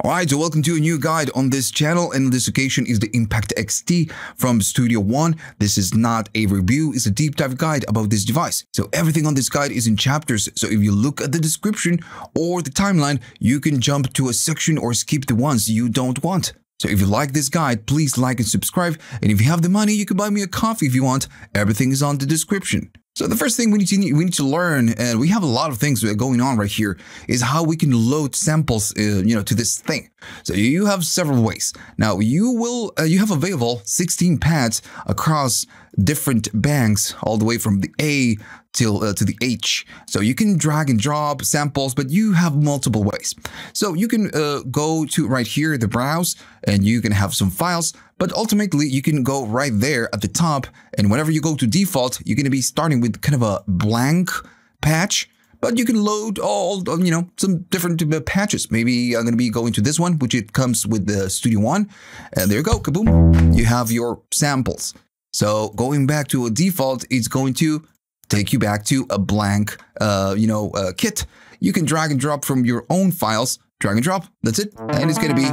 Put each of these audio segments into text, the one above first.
Alright, so welcome to a new guide on this channel, and this occasion is the Impact XT from Studio One. This is not a review, it's a deep dive guide about this device. So everything on this guide is in chapters, so if you look at the description or the timeline, you can jump to a section or skip the ones you don't want. So if you like this guide, please like and subscribe, and if you have the money, you can buy me a coffee if you want. Everything is on the description. So the first thing we need to learn, and we have a lot of things going on right here, is how we can load samples, to this thing. So you have several ways. Now you have available 16 pads across different banks, all the way from the A till to the H. So you can drag and drop samples, but you have multiple ways. So you can go to right here, the browse, and you can have some files. But ultimately, you can go right there at the top, and whenever you go to default, you're going to be starting with kind of a blank patch, but you can load all, some different patches. Maybe I'm going to be going to this one, which it comes with the Studio One, and there you go, kaboom, you have your samples. So going back to a default, it's going to take you back to a blank, kit. You can drag and drop from your own files, drag and drop, that's it, and it's going to be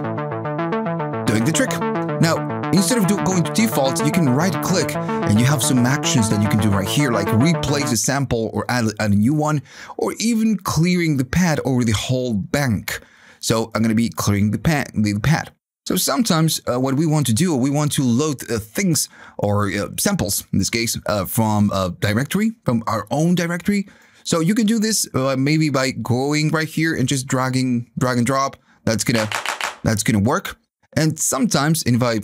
doing the trick. Now, instead of going to default, you can right-click, and you have some actions that you can do right here, like replace a sample or add a new one, or even clearing the pad over the whole bank. So I'm going to be clearing the pad. So sometimes what we want to do, we want to load things or samples, in this case, from a directory, from our own directory. So you can do this maybe by going right here and just drag and drop. That's gonna work. And sometimes, and if I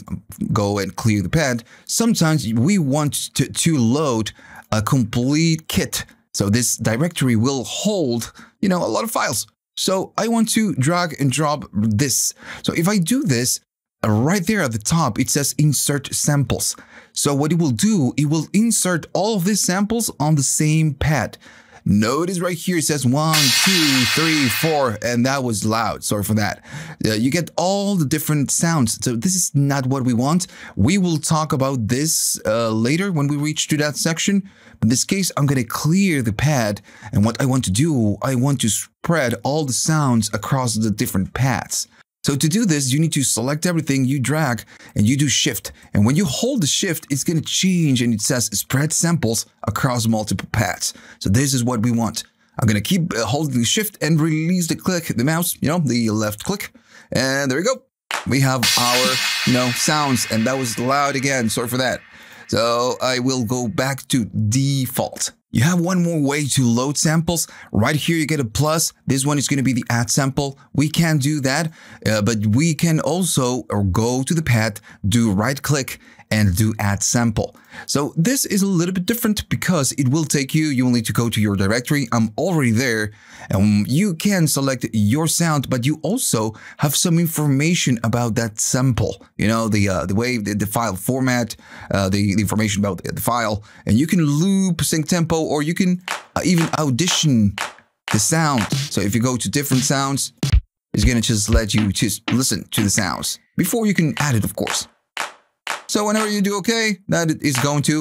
go and clear the pad, sometimes we want to load a complete kit. So this directory will hold, a lot of files. So I want to drag and drop this. So if I do this, right there at the top, it says insert samples. So what it will do, it will insert all of these samples on the same pad. Notice right here, it says 1, 2, 3, 4, and that was loud. Sorry for that. You get all the different sounds. So this is not what we want. We will talk about this later when we reach to that section. In this case, I'm going to clear the pad. And what I want to do, I want to spread all the sounds across the different pads. So to do this, you need to select everything, you drag, and you do shift. And when you hold the shift, it's going to change, and it says spread samples across multiple pads. So this is what we want. I'm going to keep holding the shift and release the mouse, the left click. And there we go. We have our, sounds, and that was loud again. Sorry for that. So I will go back to default. You have one more way to load samples. Right here, you get a plus. This one is going to be the add sample. We can do that, but we can also go to the pad, do right click, and do add sample. So this is a little bit different because it will take you will need to go to your directory. I'm already there, and you can select your sound, but you also have some information about that sample. The way the file format, the information about the file, and you can loop, sync tempo, or you can even audition the sound. So if you go to different sounds, it's going to just let you just listen to the sounds before you can add it, of course. So whenever you do okay, that is going to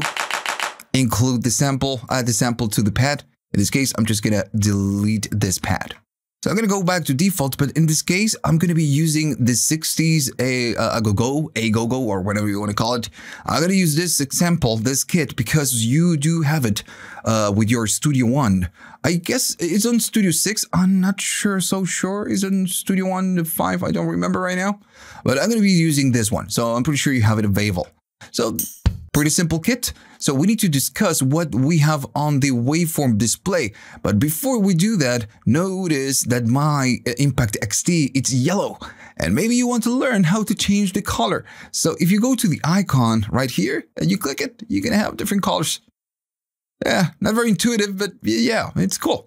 include the sample, add the sample to the pad. In this case, I'm just going to delete this pad. So I'm going to go back to default, but in this case, I'm going to be using the 60s A-go-go, or whatever you want to call it. I'm going to use this example, this kit, because you do have it with your Studio One. I guess it's on Studio 6. I'm not so sure. It's on Studio One 5. I don't remember right now. But I'm going to be using this one. So I'm pretty sure you have it available. So pretty simple kit. So we need to discuss what we have on the Waveform Display. But before we do that, notice that my Impact XT, it's yellow. And maybe you want to learn how to change the color. So if you go to the icon right here and you click it, you're going to have different colors. Yeah, not very intuitive, but yeah, it's cool,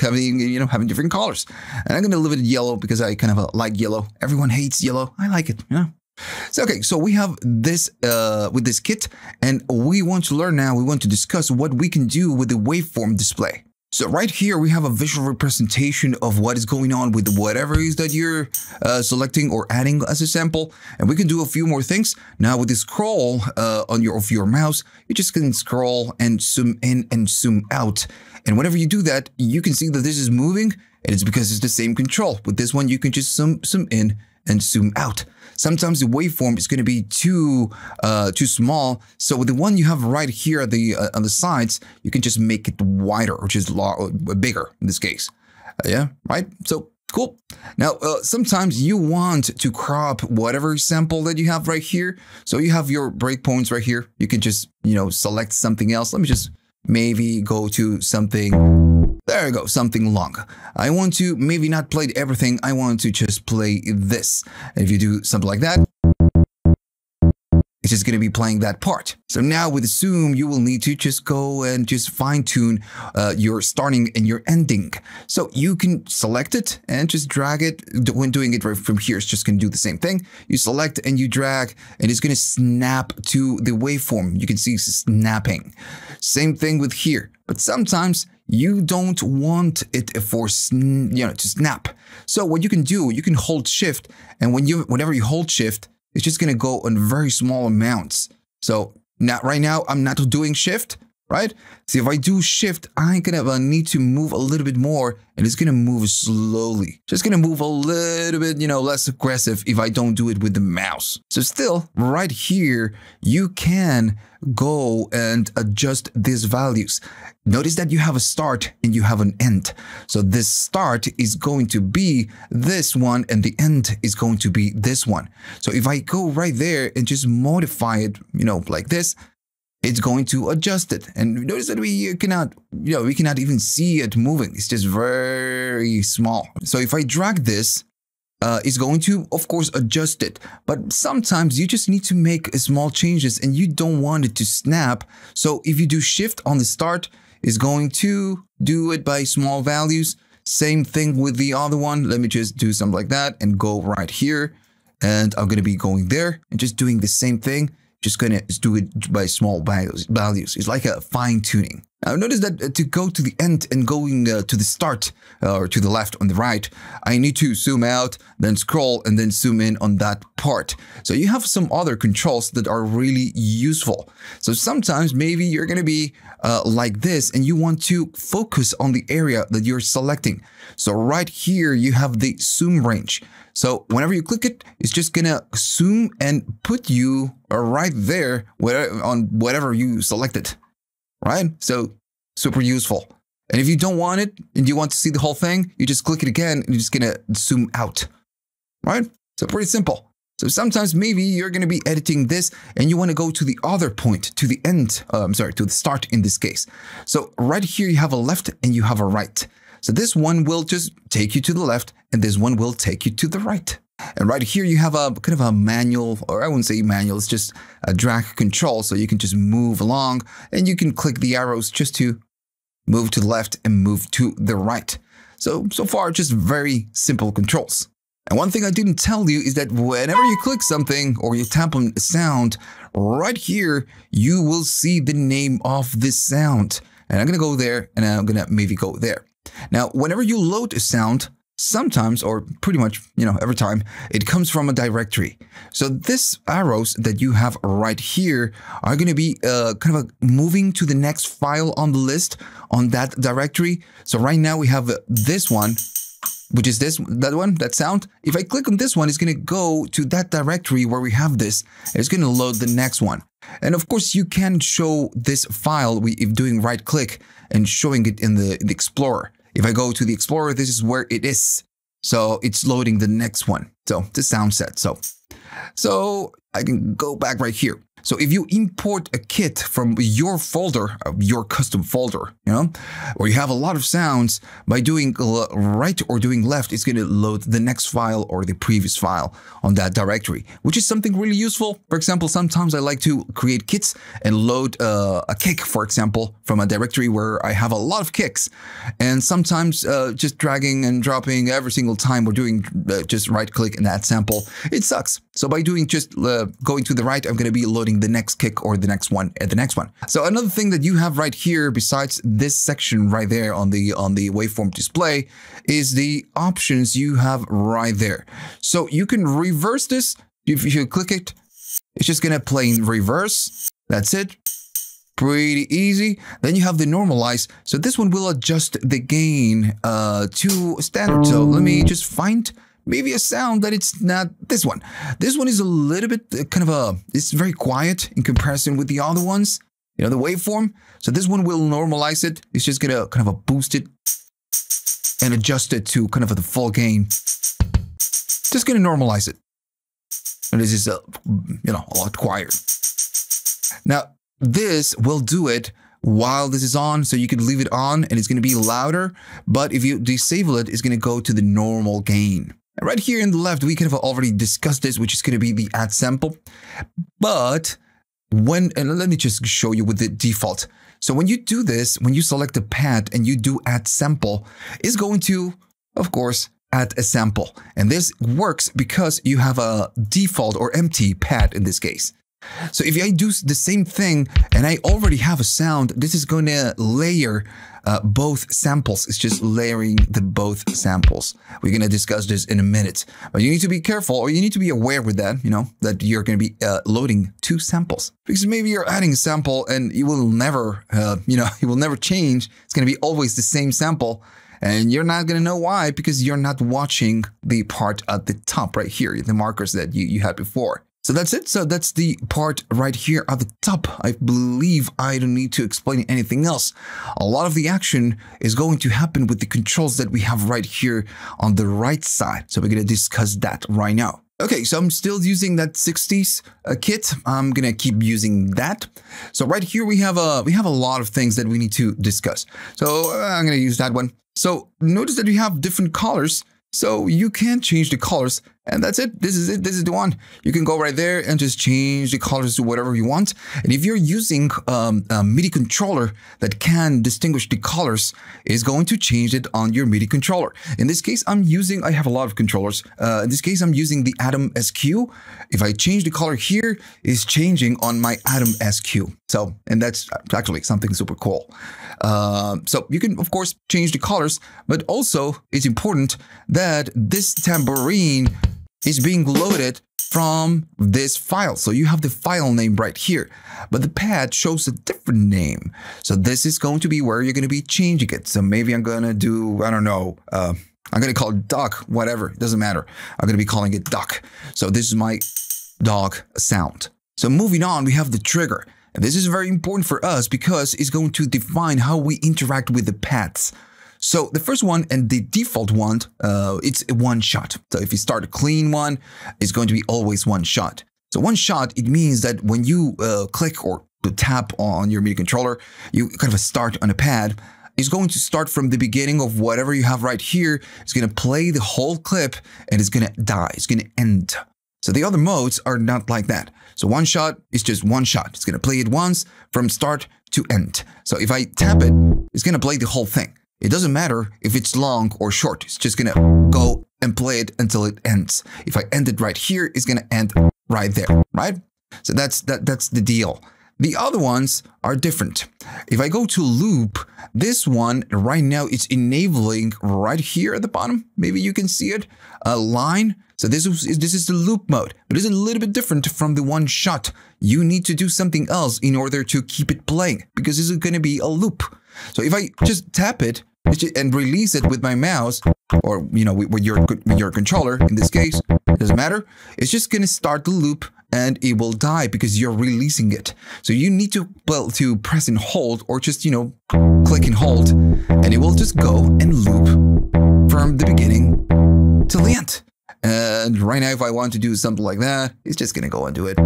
having different colors. And I'm going to leave it yellow because I kind of like yellow. Everyone hates yellow. I like it, So, okay, so we have this with this kit, and we want to learn now, we want to discuss what we can do with the Waveform Display. So right here, we have a visual representation of what is going on with whatever it is that you're selecting or adding as a sample. And we can do a few more things. Now with the scroll of your mouse, you just can scroll and zoom in and zoom out. And whenever you do that, you can see that this is moving. And it's because it's the same control. With this one, you can just zoom in and zoom out. Sometimes the waveform is going to be too small. So with the one you have right here at the on the sides, you can just make it wider, which is bigger in this case. Yeah, right? So cool. Now, sometimes you want to crop whatever sample that you have right here. So you have your breakpoints right here. You can just, select something else. Let me just maybe go to something. There you go, something long. I want to maybe not play everything. I want to just play this. And if you do something like that, it's just going to be playing that part. So now with zoom, you will need to just go and just fine tune your starting and your ending. So you can select it and just drag it. When doing it right from here, it's just going to do the same thing. You select and you drag, and it's going to snap to the waveform. You can see it's snapping. Same thing with here. But sometimes you don't want it for to snap. So what you can do, you can hold shift, and whenever you hold shift, it's just going to go on very small amounts. So right now, I'm not doing shift, right? So if I do shift, I'm going to need to move a little bit more, and it's going to move slowly. Just going to move a little bit, less aggressive if I don't do it with the mouse. So still, right here, you can go and adjust these values. Notice that you have a start and you have an end. So this start is going to be this one and the end is going to be this one. So if I go right there and just modify it, like this, it's going to adjust it. And notice that we cannot even see it moving. It's just very small. So if I drag this, it's going to, of course, adjust it. But sometimes you just need to make small changes and you don't want it to snap. So if you do shift on the start, it's going to do it by small values. Same thing with the other one. Let me just do something like that and go right here. And I'm going to be going there and just doing the same thing. Just going to do it by small values. It's like a fine tuning. Now notice that to go to the end and going to the start or to the left on the right, I need to zoom out, then scroll and then zoom in on that part. So you have some other controls that are really useful. So sometimes maybe you're going to be like this and you want to focus on the area that you're selecting. So right here, you have the zoom range. So whenever you click it, it's just going to zoom and put you right there on whatever you selected. Right? So super useful. And if you don't want it and you want to see the whole thing, you just click it again and you're just going to zoom out. Right? So pretty simple. So sometimes maybe you're going to be editing this and you want to go to the other point, to the end, to the start in this case. So right here, you have a left and you have a right. So this one will just take you to the left and this one will take you to the right. And right here, you have a kind of a manual, or I wouldn't say manual, it's just a drag control. So you can just move along and you can click the arrows just to move to the left and move to the right. So far, just very simple controls. And one thing I didn't tell you is that whenever you click something or you tap on a sound, right here, you will see the name of this sound. And I'm going to go there and I'm going to maybe go there. Now, whenever you load a sound, sometimes, or pretty much, every time, it comes from a directory. So these arrows that you have right here are going to be kind of moving to the next file on the list on that directory. So right now we have this one, which is that sound. If I click on this one, it's going to go to that directory where we have this. And it's going to load the next one. And of course, you can show this file if doing right click and showing it in the Explorer. If I go to the Explorer, this is where it is. So it's loading the next one. So the sound set. So I can go back right here. So if you import a kit from your folder, your custom folder, where you have a lot of sounds, by doing right or doing left, it's going to load the next file or the previous file on that directory, which is something really useful. For example, sometimes I like to create kits and load a kick, for example, from a directory where I have a lot of kicks. And sometimes just dragging and dropping every single time we're doing just right click and add sample, it sucks. So by doing just going to the right, I'm going to be loading the next kick or the next one and the next one. So another thing that you have right here, besides this section right there on the waveform display, is the options you have right there. So you can reverse this. If you click it, it's just going to play in reverse. That's it. Pretty easy. Then you have the normalize. So this one will adjust the gain to standard. So let me just find maybe a sound that it's not this one. This one is a little bit it's very quiet in comparison with the other ones. You know, the waveform. So this one will normalize it. It's just gonna kind of boost it and adjust it to kind of the full gain. Just gonna normalize it. And this is a lot quieter. Now this will do it while this is on, so you can leave it on and it's going to be louder. But if you disable it, it's going to go to the normal gain. And right here in the left, we kind of already discussed this, which is going to be the add sample. But and let me just show you with the default. So when you do this, when you select the pad and you do add sample, it's going to, of course, add a sample. And this works because you have a default or empty pad in this case. So if I do the same thing and I already have a sound, this is going to layer both samples. It's just layering the both samples. We're going to discuss this in a minute, but you need to be careful, or you need to be aware with that, that you're going to be loading two samples, because maybe you're adding a sample and it will never, it will never change. It's going to be always the same sample. And you're not going to know why, because you're not watching the part at the top right here, the markers that you had before. So that's it. So that's the part right here at the top. I believe I don't need to explain anything else. A lot of the action is going to happen with the controls that we have right here on the right side. So we're going to discuss that right now. Okay, so I'm still using that 60s kit. I'm going to keep using that. So right here we have a lot of things that we need to discuss. So I'm going to use that one. So notice that we have different colors. So you can change the colors, and that's it. This is it. This is the one. You can go right there and just change the colors to whatever you want. And if you're using a MIDI controller that can distinguish the colors, it's going to change it on your MIDI controller. In this case, I have a lot of controllers. In this case, I'm using the Atom SQ. If I change the color here, it's changing on my Atom SQ. So, and that's actually something super cool. So you can, of course, change the colors, but also it's important that this tambourine is being loaded from this file. So you have the file name right here, but the pad shows a different name. So this is going to be where you're going to be changing it. So maybe I'm going to do, I don't know, I'm going to call it duck, whatever. It doesn't matter. I'm going to be calling it duck. So this is my dog sound. So moving on, we have the trigger. And this is very important for us because it's going to define how we interact with the pads. So the first one and the default one, it's a one shot. So if you start a clean one, it's going to be always one shot. So one shot, it means that when you click or tap on your MIDI controller, you kind of start on a pad. It's going to start from the beginning of whatever you have right here. It's going to play the whole clip and it's going to die. It's going to end. So the other modes are not like that. So one shot is just one shot. It's going to play it once from start to end. So if I tap it, it's going to play the whole thing. It doesn't matter if it's long or short. It's just going to go and play it until it ends. If I end it right here, it's going to end right there, right? So that's the deal. The other ones are different. If I go to loop, this one right now it's enabling right here at the bottom. Maybe you can see it, a line. So this is the loop mode, but it's a little bit different from the one shot. You need to do something else in order to keep it playing, because this is going to be a loop. So if I just tap it and release it with my mouse, or with your controller, in this case, it doesn't matter. It's just going to start the loop and it will die because you're releasing it. So you need to press and hold, or just click and hold, and it will just go and loop from the beginning till the end. And right now, if I want to do something like that, it's just going to go and do it.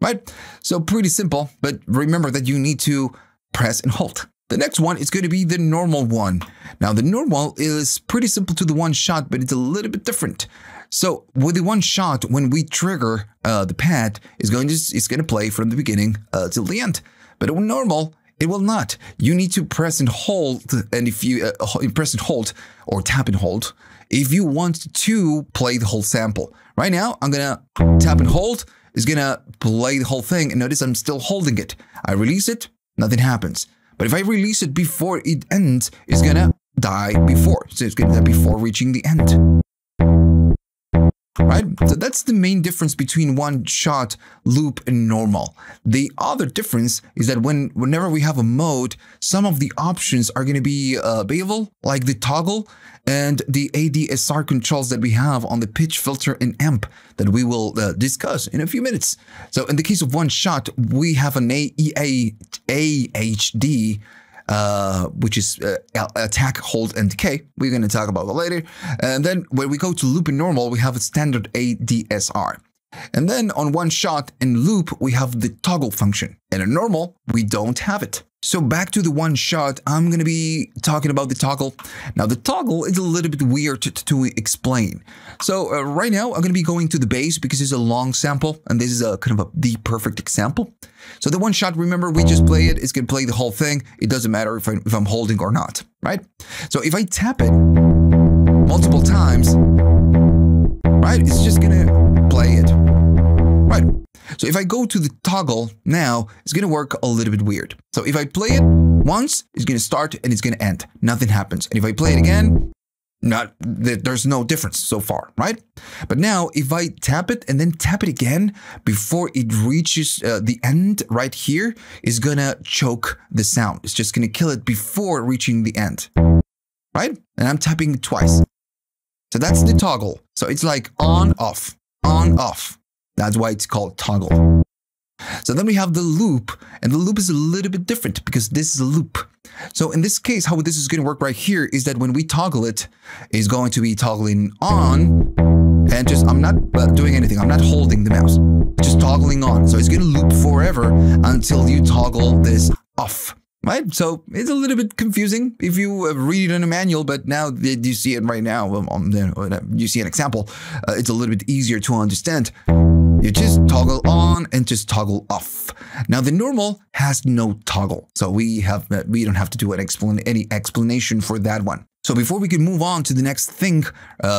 Right? So pretty simple, but remember that you need to press and hold. The next one is going to be the normal one. Now, the normal is pretty simple to the one shot, but it's a little bit different. So with the one shot, when we trigger the pad, it's going to play from the beginning till the end. But with normal, it will not. You need to press and hold, and if you press and hold or tap and hold, if you want to play the whole sample. Right now, I'm gonna tap and hold. It's gonna play the whole thing, and notice I'm still holding it. I release it, nothing happens. But if I release it before it ends, it's gonna die before. So it's gonna die before reaching the end. right? So that's the main difference between one-shot, loop, and normal. The other difference is that whenever we have a mode, some of the options are going to be available, like the toggle and the ADSR controls that we have on the pitch, filter, and amp that we will discuss in a few minutes. So in the case of one-shot, we have an AHD, which is attack, hold, and decay. We're going to talk about that later. And then when we go to loop and normal, we have a standard ADSR. And then on one shot and loop, we have the toggle function. And in normal, we don't have it. So back to the one shot, I'm going to be talking about the toggle. Now the toggle is a little bit weird to explain. So right now I'm going to be going to the bass because it's a long sample and this is a kind of the perfect example. So the one shot, remember, we just play it. It's going to play the whole thing. It doesn't matter if I'm holding or not, right? So if I tap it multiple times, right, it's just going to play it, right? So if I go to the toggle now, it's going to work a little bit weird. So if I play it once, it's going to start and it's going to end. Nothing happens. And if I play it again, there's no difference so far, right? But now if I tap it and then tap it again before it reaches the end right here, is going to choke the sound. It's just going to kill it before reaching the end, right? And I'm tapping it twice. So that's the toggle. So it's like on, off, on, off. That's why it's called toggle. So then we have the loop, and the loop is a little bit different because this is a loop. So in this case, how this is going to work right here is that when we toggle it, it's going to be toggling on, and just, I'm not doing anything. I'm not holding the mouse, just toggling on. So it's going to loop forever until you toggle this off. Right? So it's a little bit confusing if you read it in a manual, but now that you see it right now, you see an example, it's a little bit easier to understand. You just toggle on and just toggle off. Now the normal has no toggle, so we don't have to do any explanation for that one. So before we can move on to the next thing,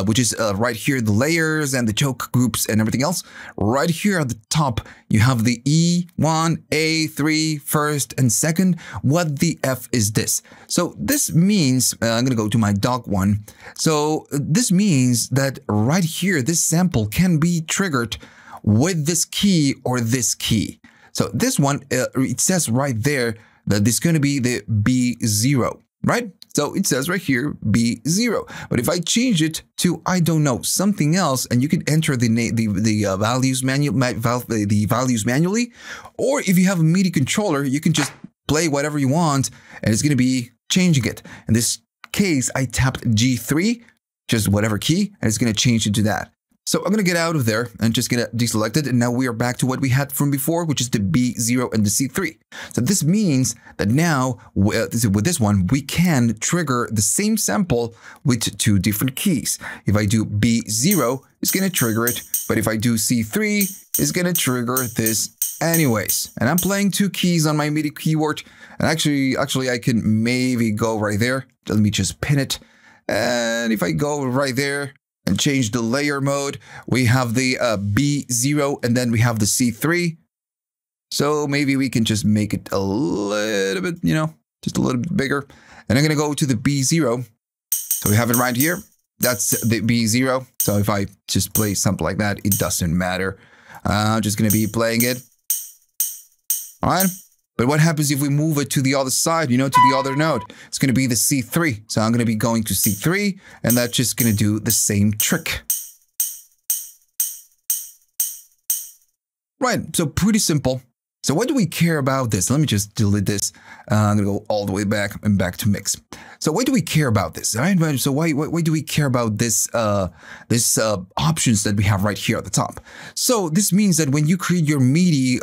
which is right here, the layers and the choke groups and everything else, right here at the top, you have the E1, A3, first and second. What the F is this? So this means, I'm going to go to my dog one. So this means that right here, this sample can be triggered with this key or this key. So this one, it says right there that this is going to be the B0, right? So it says right here, B0. But if I change it to, I don't know, something else, and you can enter the values manually, or if you have a MIDI controller, you can just play whatever you want, and it's going to be changing it. In this case, I tapped G3, just whatever key, and it's going to change it to that. So I'm going to get out of there and just get deselect it. And now we are back to what we had from before, which is the B0 and the C3. So this means that now with this one, we can trigger the same sample with two different keys. If I do B0, it's going to trigger it. But if I do C3, it's going to trigger this anyways. And I'm playing two keys on my MIDI keyboard. And actually I can maybe go right there. Let me just pin it. And if I go right there and change the layer mode, we have the B0 and then we have the C3. So maybe we can just make it a little bit, just a little bit bigger. And I'm going to go to the B0. So we have it right here. That's the B0. So if I just play something like that, it doesn't matter. I'm just going to be playing it. All right. But what happens if we move it to the other side, to the other note? It's going to be the C3. So I'm going to be going to C3, and that's just going to do the same trick. Right, so pretty simple. So what do we care about this? Let me just delete this. I'm going to go all the way back and back to mix. So why do we care about this? All right, so why do we care about this options that we have right here at the top? So this means that when you create your MIDI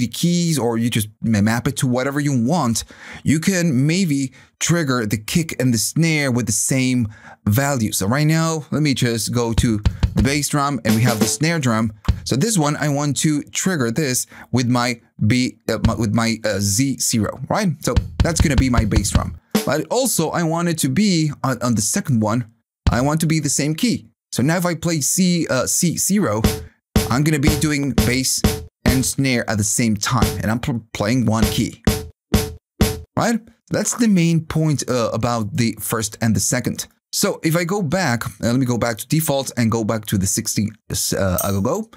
keys, or you just map it to whatever you want, you can maybe trigger the kick and the snare with the same value. So right now, let me just go to the bass drum, and we have the snare drum. So this one, I want to trigger this with my Z0, right? So that's going to be my bass drum. But also, I want it to be on the second one, I want to be the same key. So now if I play C0, I'm going to be doing bass and snare at the same time, and I'm playing one key, right? That's the main point about the first and the second. So if I go back, let me go back to default and go back to the 60 ago.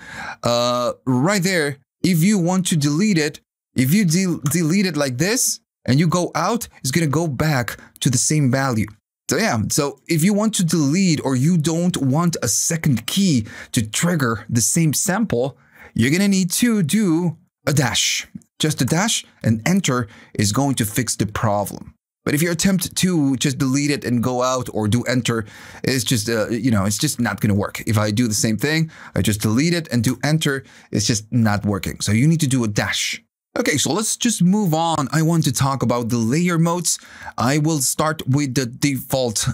Right there, if you want to delete it, if you delete it like this and you go out, it's going to go back to the same value. So yeah, so if you want to delete or you don't want a second key to trigger the same sample, you're going to need to do a dash. Just a dash, and enter is going to fix the problem. But if you attempt to just delete it and go out or do enter, it's just, it's just not going to work. If I do the same thing, I just delete it and do enter, it's just not working. So you need to do a dash. Okay, so let's just move on. I want to talk about the layer modes. I will start with the default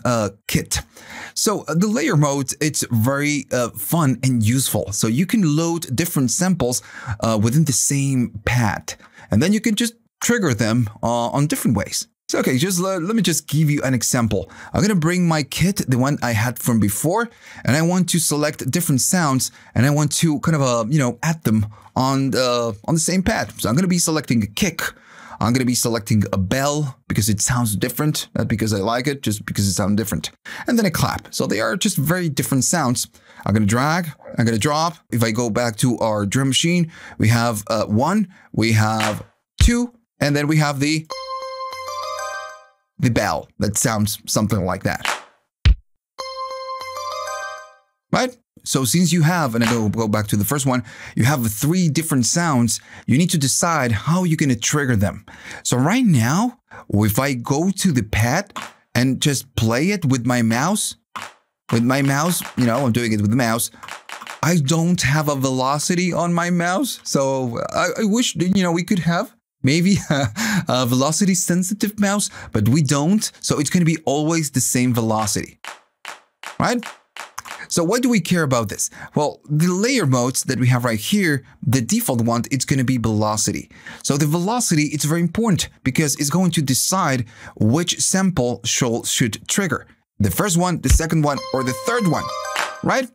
kit. So the layer mode, it's very fun and useful. So you can load different samples within the same pad, and then you can just trigger them on different ways. So, okay, just let me just give you an example. I'm going to bring my kit, the one I had from before, and I want to select different sounds, and I want to kind of, add them on the same pad. So I'm going to be selecting a kick. I'm going to be selecting a bell because it sounds different, not because I like it, just because it sounds different. And then a clap. So they are just very different sounds. I'm going to drag, I'm going to drop. If I go back to our drum machine, we have 1, we have 2, and then we have the bell that sounds something like that. Right? So since you have, and I go back to the first one, you have 3 different sounds, you need to decide how you're going to trigger them. So right now, if I go to the pad and just play it with my mouse, I'm doing it with the mouse, I don't have a velocity on my mouse. So I wish, we could have maybe a velocity sensitive mouse, but we don't. So it's going to be always the same velocity, right? So why do we care about this? Well, the layer modes that we have right here, the default one, it's going to be velocity. So the velocity, it's very important because it's going to decide which sample should trigger. The first one, the second one, or the third one, right?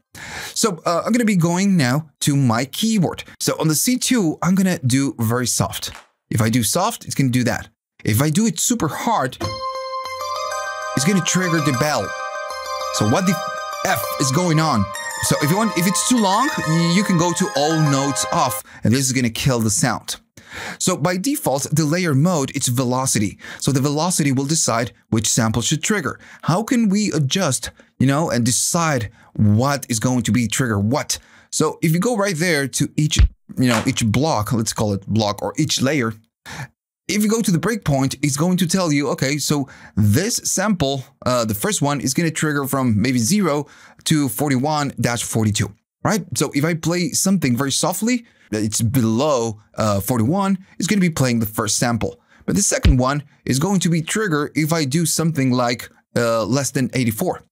So I'm going to be going now to my keyboard. So on the C2, I'm going to do very soft. If I do soft, it's going to do that. If I do it super hard, it's going to trigger the bell. So what the F is going on? So if it's too long, you can go to all notes off, and this is going to kill the sound. So by default, the layer mode, it's velocity. So the velocity will decide which sample should trigger. How can we adjust, and decide what is going to be trigger what? So if you go right there to each block, let's call it block, or each layer, if you go to the breakpoint, it's going to tell you, okay, so this sample, the first one is going to trigger from maybe 0 to 41-42, right? So if I play something very softly, it's below 41, it's going to be playing the first sample. But the second one is going to be triggered if I do something like less than 84,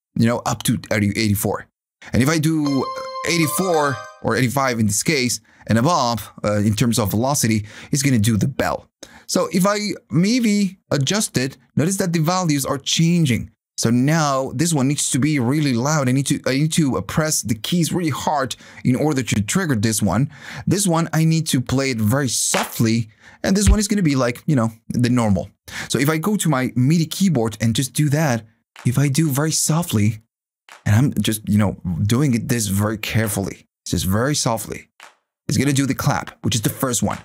up to 84. And if I do 84 or 85 in this case, and above, in terms of velocity, it's going to do the bell. So if I maybe adjust it, notice that the values are changing. So now this one needs to be really loud. I need to press the keys really hard in order to trigger this one. This one, I need to play it very softly. And this one is going to be like, the normal. So if I go to my MIDI keyboard and just do that, if I do very softly, and I'm just, doing it this very carefully, just very softly, it's going to do the clap, which is the first one.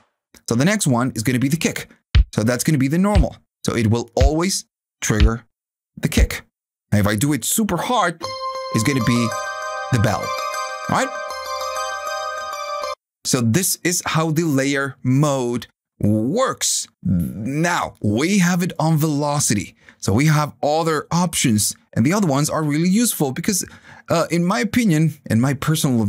So the next one is going to be the kick. So that's going to be the normal. So it will always trigger the kick. And if I do it super hard, it's going to be the bell, all right? So this is how the layer mode works. Now, we have it on velocity. So we have other options, and the other ones are really useful because in my opinion, and my personal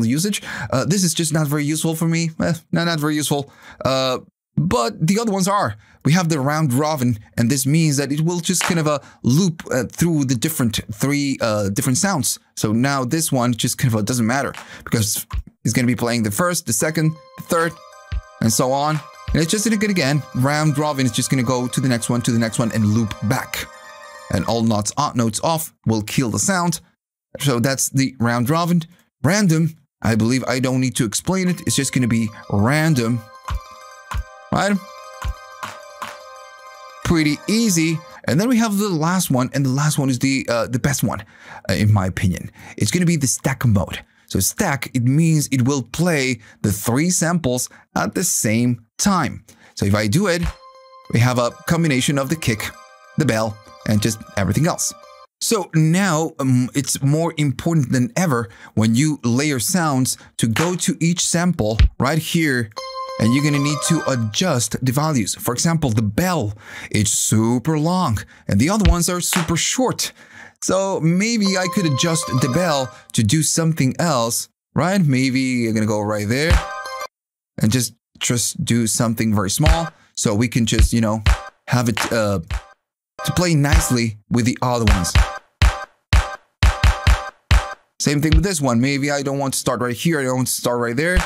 usage, this is just not very useful for me. Not very useful. But the other ones are. We have the round robin, and this means that it will just kind of loop through the three different sounds. So now this one just kind of doesn't matter because it's going to be playing the first, the second, the third, and so on. And it's just going to again, round robin is just going to go to the next one, and loop back. And all notes off will kill the sound. So that's the round robin. Random, I believe I don't need to explain it. It's just going to be random. Right? Pretty easy. And then we have the last one, and the last one is the best one, in my opinion. It's going to be the stack mode. So stack, it means it will play the 3 samples at the same time. So if I do it, we have a combination of the kick, the bell, and just everything else. So now it's more important than ever when you layer sounds to go to each sample right here, and you're gonna need to adjust the values. For example, the bell, it's super long and the other ones are super short. So maybe I could adjust the bell to do something else, right? Maybe I'm gonna go right there and just do something very small so we can just, you know, have it to play nicely with the other ones. Same thing with this one. Maybe I don't want to start right here. I don't want to start right there.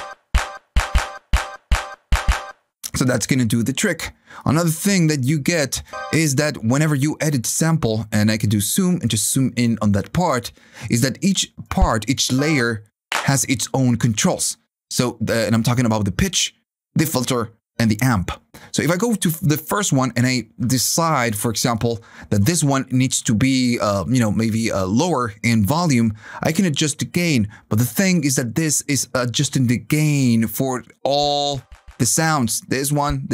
So that's going to do the trick. Another thing that you get is that whenever you edit sample, and I can do zoom and just zoom in on that part, is that each part, each layer has its own controls. So, and I'm talking about the pitch, the filter, and the amp. So if I go to the first one and I decide, for example, that this one needs to be, you know, maybe lower in volume, I can adjust the gain. But the thing is that this is adjusting the gain for all the sounds, this one,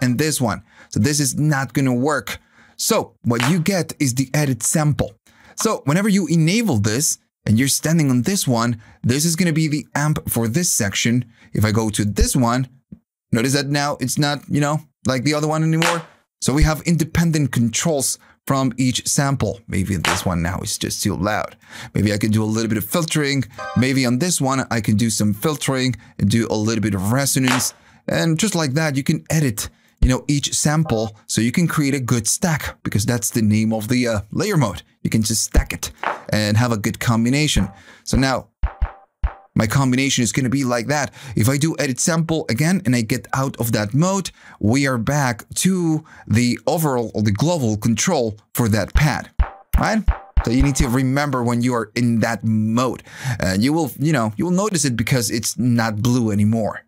and this one. So this is not going to work. So what you get is the edit sample. So whenever you enable this and you're standing on this one, this is going to be the amp for this section. If I go to this one, notice that now it's not, you know, like the other one anymore. So we have independent controls from each sample. Maybe this one now is just too loud. Maybe I can do a little bit of filtering. Maybe on this one, I can do some filtering and do a little bit of resonance. And just like that, you can edit, you know, each sample so you can create a good stack, because that's the name of the layer mode. You can just stack it and have a good combination. So now my combination is going to be like that. If I do edit sample again and I get out of that mode, we are back to the overall or the global control for that pad, right? So you need to remember when you are in that mode, and you will notice it because it's not blue anymore.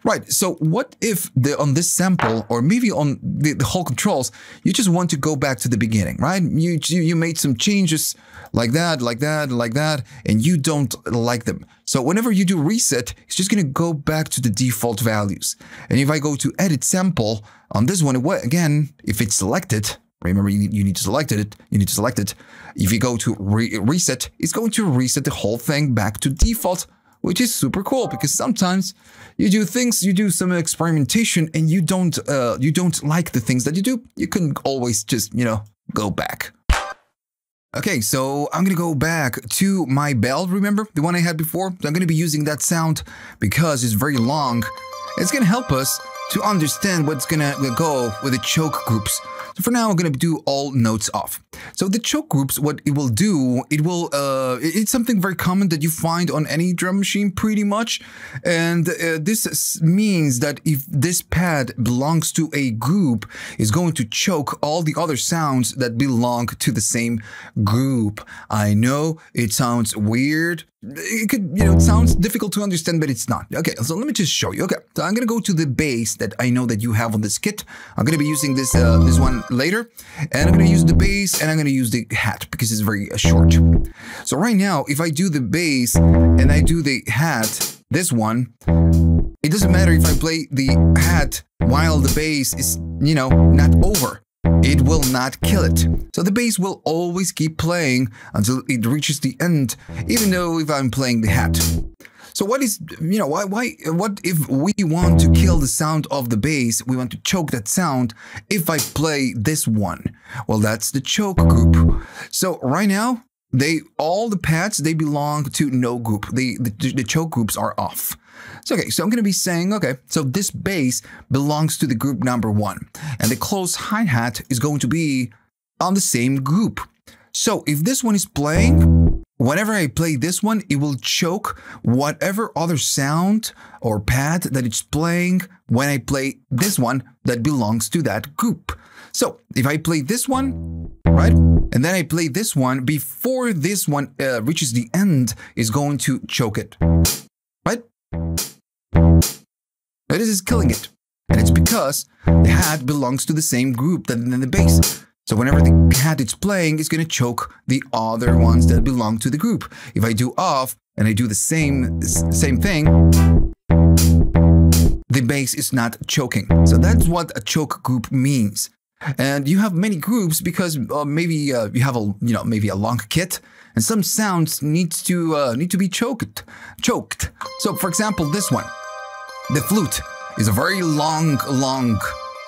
Right, so what if on this sample, or maybe on the whole controls, you just want to go back to the beginning, right? You made some changes like that, and you don't like them. So whenever you do reset, it's just going to go back to the default values. And if I go to edit sample on this one, again, if it's selected, remember you need to select it. If you go to reset, it's going to reset the whole thing back to default, which is super cool, because sometimes you do things, you do some experimentation, and you don't like the things that you do. You can always just, you know, go back. Okay, so I'm gonna go back to my bell, remember? The one I had before? So I'm gonna be using that sound because it's very long. It's gonna help us to understand what's gonna go with the choke groups. So for now, I'm going to do all notes off. So the choke groups, what it will do, it's something very common that you find on any drum machine pretty much. And this means that if this pad belongs to a group, it's going to choke all the other sounds that belong to the same group. I know it sounds weird. It could, you know, it sounds difficult to understand, but it's not. Okay, so let me just show you. Okay, so I'm gonna go to the bass that I know that you have on this kit. I'm gonna be using this this one later, and I'm gonna use the bass and I'm gonna use the hat because it's very short. So right now, if I do the bass and I do the hat, this one, it doesn't matter if I play the hat while the bass is, you know, not over. It will not kill it. So the bass will always keep playing until it reaches the end, even though if I'm playing the hat. So what is, you know, what if we want to kill the sound of the bass, we want to choke that sound if I play this one? Well, that's the choke group. So right now, all the pads, they belong to no group. The choke groups are off. So, okay, so I'm going to be saying, okay, so this bass belongs to the group number 1, and the close hi-hat is going to be on the same group. So if this one is playing, whenever I play this one, it will choke whatever other sound or pad that it's playing when I play this one that belongs to that group. So if I play this one, right, and then I play this one, before this one reaches the end, is going to choke it, right? This is killing it. And it's because the hat belongs to the same group than the bass. So whenever the hat is playing, it's going to choke the other ones that belong to the group. If I do off and I do the same thing, the bass is not choking. So that's what a choke group means. And you have many groups because maybe you have maybe a long kit, and some sounds need to be choked. So for example, this one, the flute is a very long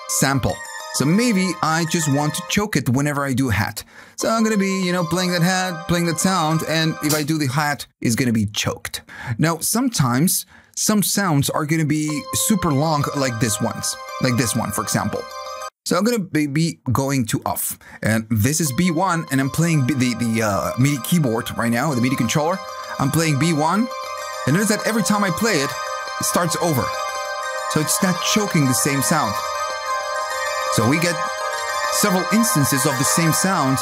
sample. So maybe I just want to choke it whenever I do a hat. So I'm gonna be, playing that hat, playing that sound, and if I do the hat, it's gonna be choked. Now, sometimes some sounds are gonna be super long, like this one, for example. So I'm gonna be going to off, and this is B1, and I'm playing the MIDI keyboard right now, the MIDI controller. I'm playing B1, and notice that every time I play it, it starts over. So it's not choking the same sound. So we get several instances of the same sound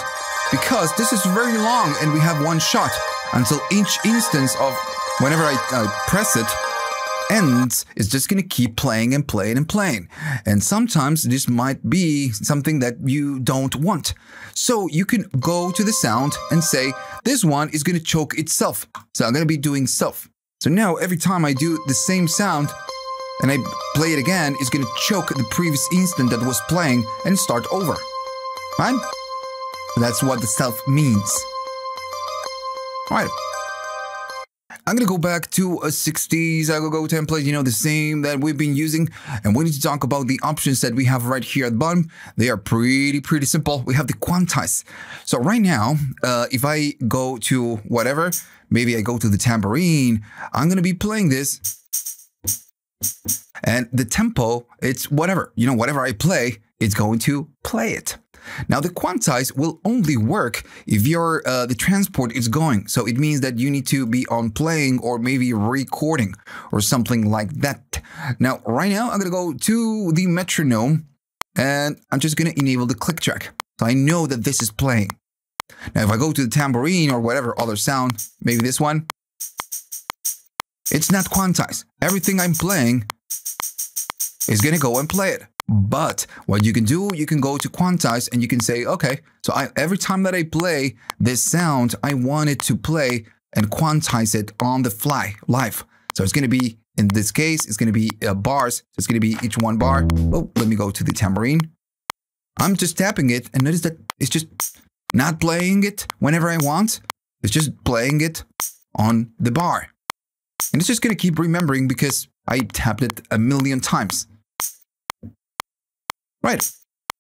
because this is very long and we have one shot until each instance of whenever I press it ends, it's just going to keep playing and playing and playing. And sometimes this might be something that you don't want. So you can go to the sound and say, this one is going to choke itself. So I'm going to be doing self. So now every time I do the same sound, and I play it again, it's going to choke the previous instant that was playing and start over. Right? That's what the self means. Alright. I'm going to go back to a 60s go template, the same that we've been using. And we need to talk about the options that we have right here at the bottom. They are pretty simple. We have the quantize. So right now, if I go to whatever, maybe I go to the tambourine, I'm going to be playing this. And the tempo, it's whatever. Whatever I play, it's going to play it. Now, the quantize will only work if your the transport is going. So it means that you need to be on playing or maybe recording or something like that. Now, right now, I'm going to go to the metronome and I'm just going to enable the click track. So I know that this is playing. Now, if I go to the tambourine or whatever other sound, maybe this one, it's not quantized. Everything I'm playing is going to go and play it. But what you can do, you can go to quantize and you can say, okay, so every time that I play this sound, I want it to play and quantize it on the fly, live. So it's going to be, in this case, it's going to be bars. So it's going to be each one bar. Oh, let me go to the tambourine. I'm just tapping it and notice that it's just not playing it whenever I want. It's just playing it on the bar. And it's just going to keep remembering because I tapped it a million times. Right.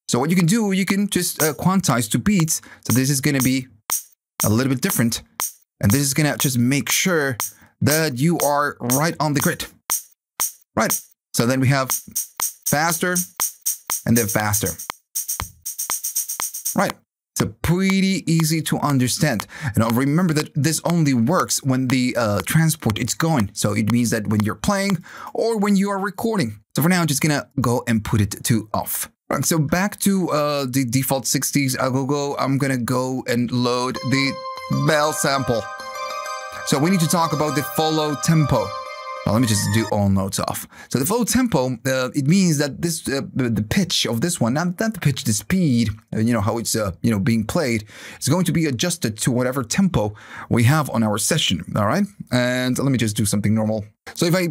So what you can do, you can just quantize to beats. So this is going to be a little bit different. And this is going to just make sure that you are right on the grid. Right. So then we have faster and then faster. Right. So pretty easy to understand. And remember that this only works when the transport is going. So it means that when you're playing or when you are recording. So for now, I'm just going to go and put it to off. Right, so back to the default 60s. I'm going to go and load the bell sample. So we need to talk about the follow tempo. Well, let me just do all notes off. So the follow tempo, it means that this the pitch of this one, not the pitch, the speed, how it's being played, is going to be adjusted to whatever tempo we have on our session. All right, and let me just do something normal. So if I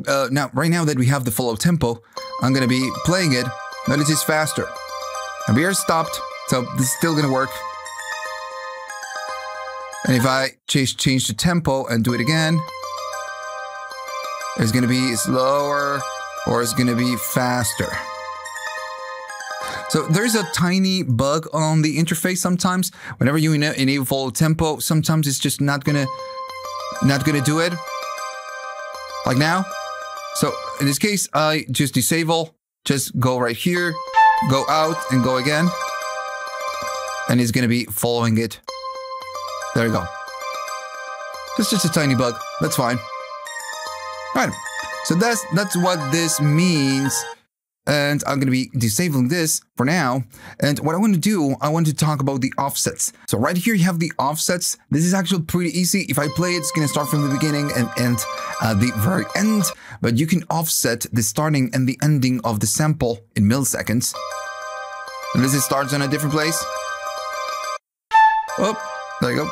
right now that we have the follow tempo, I'm going to be playing it. Notice it's faster, and we are stopped. So this is still going to work. And if I change the tempo and do it again, it's going to be slower or it's going to be faster. So there's a tiny bug on the interface sometimes. Whenever you enable follow tempo, sometimes it's just not gonna do it. Like now. So in this case, I just disable, just go right here, go out and go again. And it's going to be following it. There you go. It's just a tiny bug. That's fine. Right. So that's what this means And I'm going to be disabling this for now. And what I want to do, I want to talk about the offsets. So right here, you have the offsets. This is actually pretty easy. If I play it, it's going to start from the beginning and end at the very end. But you can offset the starting and the ending of the sample in milliseconds. And this starts on a different place. Oh, there you go.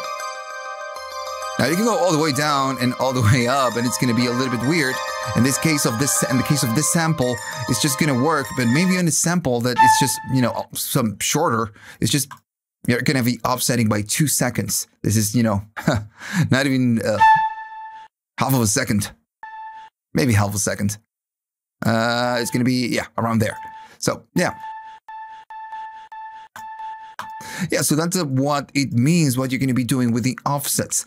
Now you can go all the way down and all the way up, and it's going to be a little bit weird. In the case of this sample, it's just going to work. But maybe on a sample that is just, you know, some shorter, it's just, you're going to be offsetting by 2 seconds. This is, you know, not even half of a second, maybe half a second. It's going to be, yeah, around there. So, yeah. Yeah, so that's what it means, what you're going to be doing with the offsets.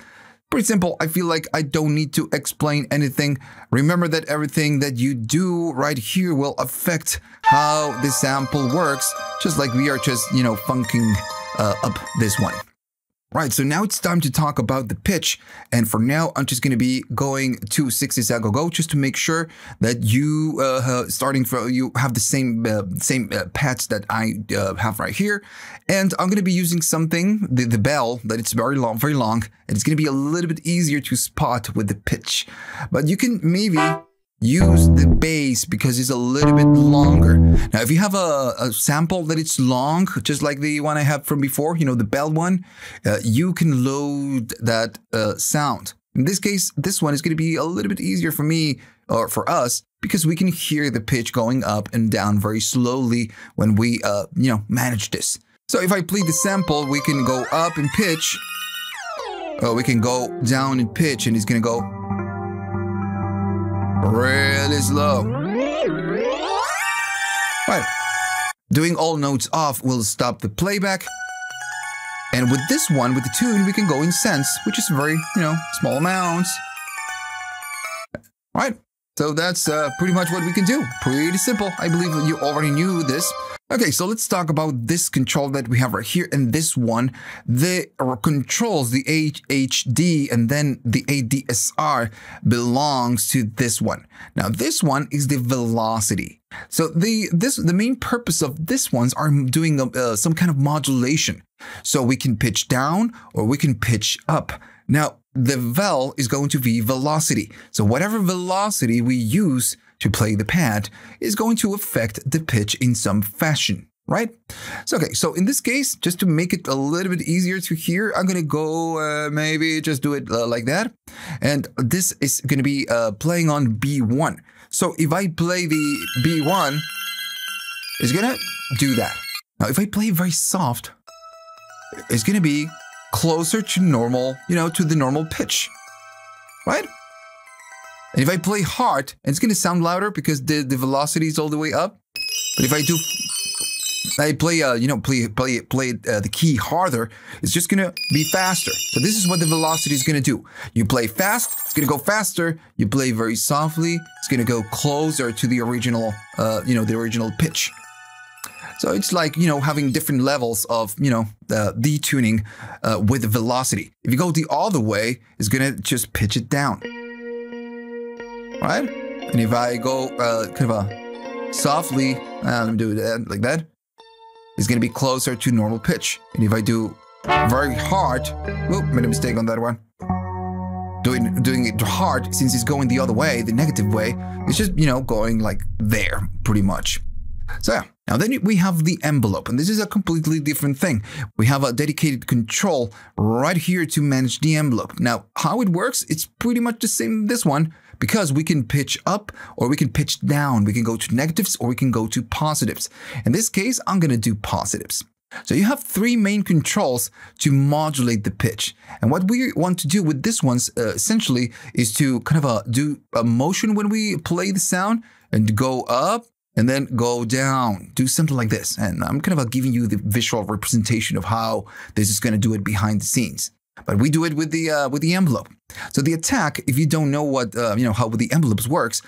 Pretty simple. I feel like I don't need to explain anything. Remember that everything that you do right here will affect how the sample works, just like we are just, you know, funking up this one. Right, so now it's time to talk about the pitch. And for now, I'm just going to be going to 60 second go just to make sure that you you have the same pads that I have right here. And I'm going to be using something, the bell, that it's very long, and it's going to be a little bit easier to spot with the pitch. But you can maybe use the bass because it's a little bit longer. Now, if you have a sample that it's long, just like the one I had from before, you know, the bell one, you can load that sound. In this case, this one is going to be a little bit easier for me or for us because we can hear the pitch going up and down very slowly when we, you know, manage this. So if I play the sample, we can go up in pitch, we can go down in pitch, and it's going to go really slow. Right. Doing all notes off will stop the playback. And with this one, with the tune, we can go in cents, which is very, you know, small amounts. Right. So that's pretty much what we can do. Pretty simple. I believe you already knew this. Okay, so let's talk about this control that we have right here. And this one, the controls, the HD and then the ADSR belongs to this one. Now, this one is the velocity. So the main purpose of this ones are doing some kind of modulation. So we can pitch down or we can pitch up. Now, the vel is going to be velocity. So whatever velocity we use to play the pad is going to affect the pitch in some fashion, right? So, okay, so in this case, just to make it a little bit easier to hear, I'm going to go maybe just do it like that. And this is going to be playing on B1. So if I play the B1, it's going to do that. Now, if I play very soft, it's going to be closer to normal, you know, to the normal pitch, right? And if I play hard, it's going to sound louder because the velocity is all the way up. But if I play, you know, play the key harder, it's just going to be faster. So this is what the velocity is going to do. You play fast, it's going to go faster. You play very softly, it's going to go closer to the original, you know, the original pitch. So it's like, you know, having different levels of, you know, detuning with the velocity. If you go the other way, it's going to just pitch it down. Right? And if I go kind of softly, let me do that like that, it's going to be closer to normal pitch. And if I do very hard, whoop, made a mistake on that one. Doing it hard, since it's going the other way, the negative way, it's just, you know, going like there pretty much. So yeah, now then we have the envelope, and this is a completely different thing. We have a dedicated control right here to manage the envelope. Now, how it works, it's pretty much the same as this one, because we can pitch up or we can pitch down. We can go to negatives or we can go to positives. In this case, I'm going to do positives. So you have three main controls to modulate the pitch. And what we want to do with this ones essentially is to kind of do a motion when we play the sound and go up and then go down, do something like this. And I'm kind of giving you the visual representation of how this is going to do it behind the scenes. But we do it with the envelope. So the attack, if you don't know what, you know, how the envelope works,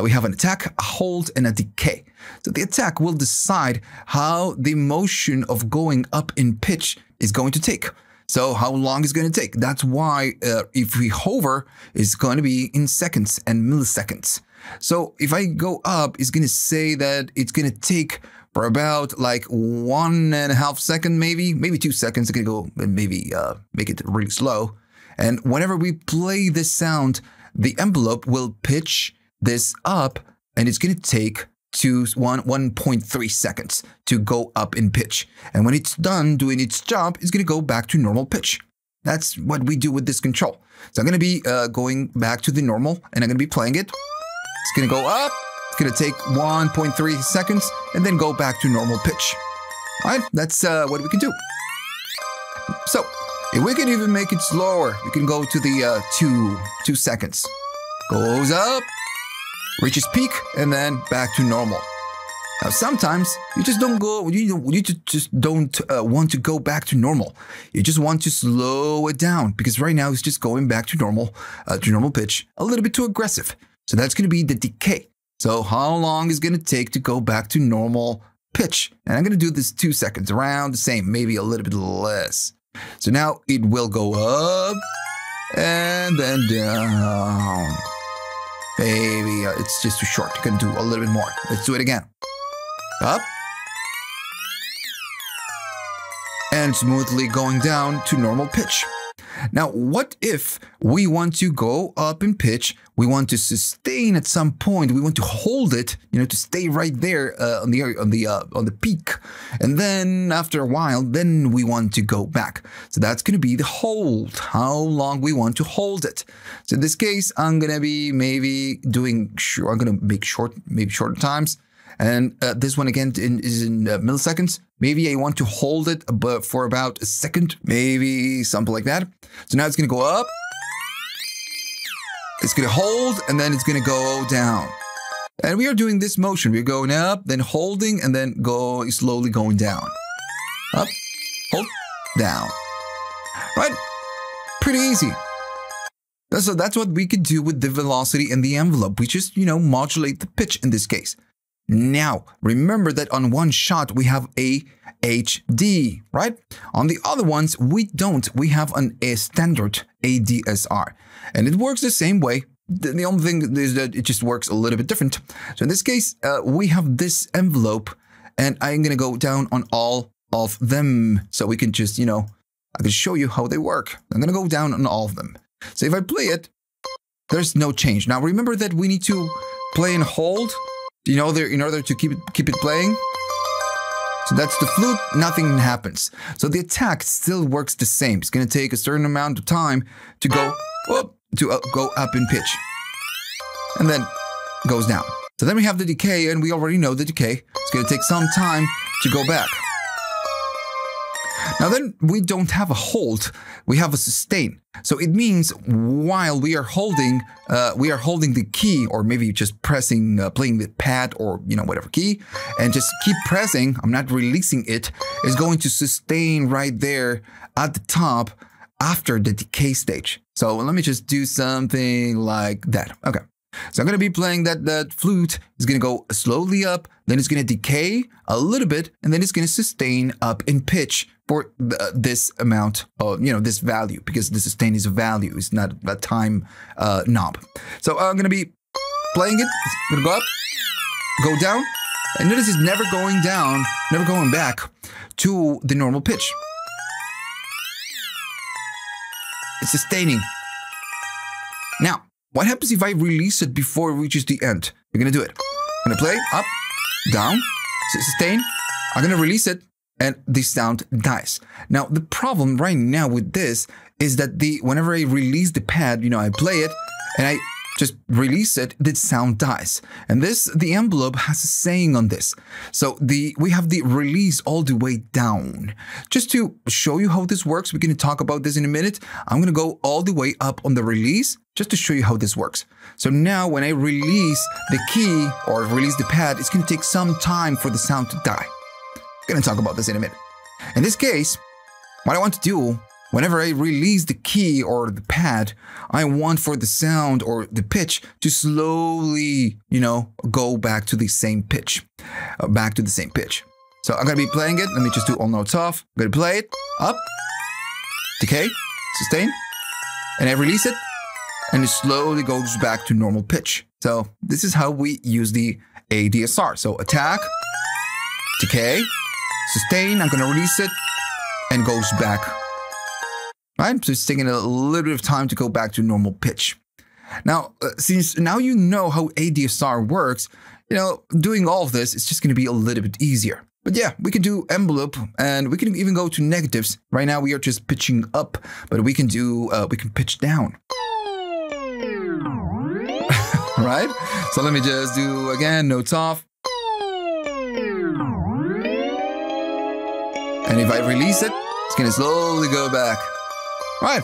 we have an attack, a hold, and a decay. So the attack will decide how the motion of going up in pitch is going to take. So how long it's going to take. That's why if we hover, it's going to be in seconds and milliseconds. So if I go up, it's going to say that it's going to take for about like 1.5 seconds, maybe 2 seconds. It's going to go maybe make it really slow. And whenever we play this sound, the envelope will pitch this up, and it's going to take 1.3 seconds to go up in pitch. And when it's done doing its job, it's going to go back to normal pitch. That's what we do with this control. So I'm going to be going back to the normal, and I'm going to be playing it. It's going to go up. It's going to take 1.3 seconds, and then go back to normal pitch. All right, that's what we can do. So if we can even make it slower, we can go to the 2 seconds. Goes up, reaches peak, and then back to normal. Now, sometimes you just don't go, you just don't want to go back to normal. You just want to slow it down, because right now it's just going back to normal pitch, a little bit too aggressive. So that's going to be the decay. So how long is it going to take to go back to normal pitch? And I'm going to do this 2 seconds, around the same, maybe a little bit less. So now it will go up and then down. Maybe it's just too short. You can do a little bit more. Let's do it again. Up. And smoothly going down to normal pitch. Now, what if we want to go up in pitch? We want to sustain at some point. We want to hold it, to stay right there on the peak. And then after a while, then we want to go back. So that's going to be the hold. How long we want to hold it. So in this case, I'm going to be maybe doing. I'm going to make maybe shorter times. And this one again is in milliseconds. Maybe I want to hold it for about a second, maybe something like that. So now it's going to go up. It's going to hold, and then it's going to go down. And we are doing this motion. We're going up, then holding, and then slowly going down. Up, hold, down. Right? Pretty easy. So that's what we could do with the velocity and the envelope. We just, modulate the pitch in this case. Now, remember that on one shot, we have AHD, right? On the other ones, we don't. We have a standard ADSR. And it works the same way. The only thing is that it just works a little bit different. So in this case, we have this envelope, and I'm going to go down on all of them. So we can just, I can show you how they work. I'm going to go down on all of them. So if I play it, there's no change. Now, remember that we need to play and hold. In order to keep it playing. So that's the flute, nothing happens. So the attack still works the same. It's going to take a certain amount of time to go up in pitch. And then goes down. So then we have the decay, and we already know the decay. It's going to take some time to go back. Now then, we don't have a hold, we have a sustain. So it means while we are holding the key, or maybe just pressing, playing the pad, or whatever key, and just keep pressing, I'm not releasing it, is going to sustain right there at the top after the decay stage. So let me just do something like that. Okay. So I'm going to be playing that flute. Is going to go slowly up, then it's going to decay a little bit, and then it's going to sustain up in pitch for this amount of, this value, because the sustain is a value. It's not a time knob. So I'm going to be playing it. It's going to go up, go down, and notice it's never going down, never going back to the normal pitch. It's sustaining. Now, what happens if I release it before it reaches the end? We're going to do it. I'm going to play up, down, sustain. I'm going to release it, and the sound dies. Now, the problem right now with this is that whenever I release the pad, I play it, and I just release it, the sound dies. And the envelope has a saying on this. So we have the release all the way down. Just to show you how this works, we're going to talk about this in a minute. I'm going to go all the way up on the release, just to show you how this works. So now when I release the key or release the pad, it's going to take some time for the sound to die. I'm going to talk about this in a minute. In this case, what I want to do, whenever I release the key or the pad, I want for the sound or the pitch to slowly, go back to the same pitch. So I'm going to be playing it. Let me just do all notes off. I'm going to play it. Up. Decay. Sustain. And I release it. And it slowly goes back to normal pitch. So this is how we use the ADSR. So attack, decay, sustain, I'm gonna release it, and goes back. Right? So it's taking a little bit of time to go back to normal pitch. Now, since now you know how ADSR works, doing all of this is just gonna be a little bit easier. But yeah, we can do envelope, and we can even go to negatives. Right now we are just pitching up, but we can do, we can pitch down. Right? So let me just do, again, notes off. And if I release it, it's gonna slowly go back. Right,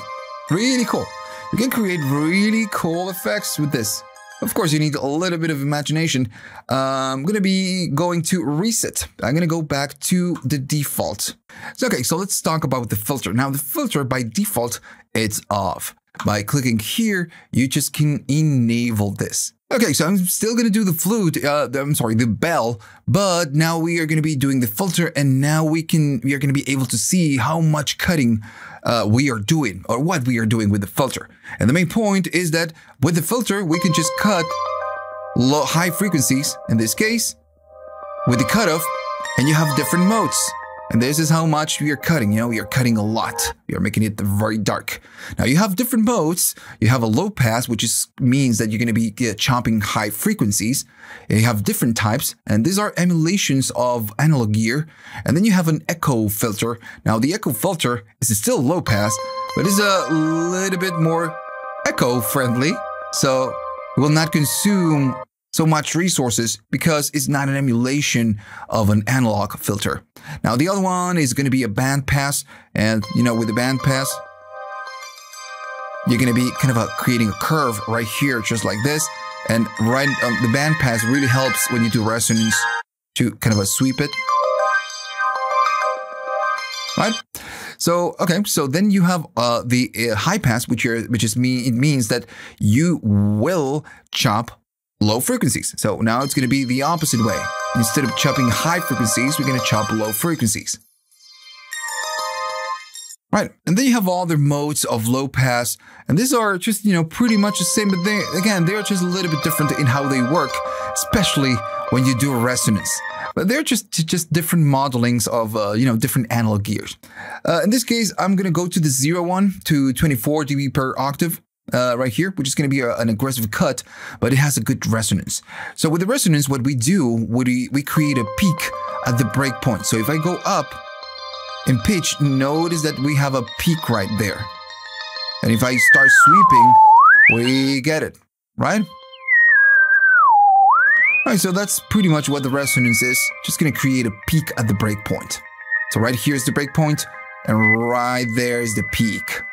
really cool. You can create really cool effects with this. Of course, you need a little bit of imagination. I'm gonna be going to reset. I'm gonna go back to the default. So, okay, so let's talk about the filter. Now, the filter by default, it's off. By clicking here, you just can enable this. Okay, so I'm still going to do the flute, the bell, but now we are going to be doing the filter, and now we are going to be able to see how much cutting we are doing, or what we are doing with the filter. And the main point is that with the filter, we can just cut high frequencies, in this case, with the cutoff, and you have different modes. And this is how much we are cutting. We are cutting a lot. We are making it very dark. Now you have different modes. You have a low pass, which means that you're going to be chopping high frequencies. And you have different types, and these are emulations of analog gear. And then you have an echo filter. Now the echo filter is still low pass, but it's a little bit more echo friendly. So it will not consume so much resources because it's not an emulation of an analog filter. Now the other one is going to be a band pass, and with the band pass, you're going to be kind of creating a curve right here, just like this. And the band pass really helps when you do resonance to kind of sweep it. Right? So, okay, so then you have the high pass, it means that you will chop low frequencies. So now it's going to be the opposite way. Instead of chopping high frequencies, we're going to chop low frequencies. Right, and then you have all the modes of low pass, and these are just, pretty much the same, but they're just a little bit different in how they work, especially when you do a resonance. But they're just different modelings of, different analog gears. In this case, I'm going to go to the 0 one to 24 dB per octave. Right here, which is going to be an aggressive cut, but it has a good resonance. So with the resonance, what we do, we create a peak at the breakpoint. So if I go up in pitch, notice that we have a peak right there. And if I start sweeping, we get it, right? All right, so that's pretty much what the resonance is. Just going to create a peak at the breakpoint. So right here is the breakpoint, and right there is the peak.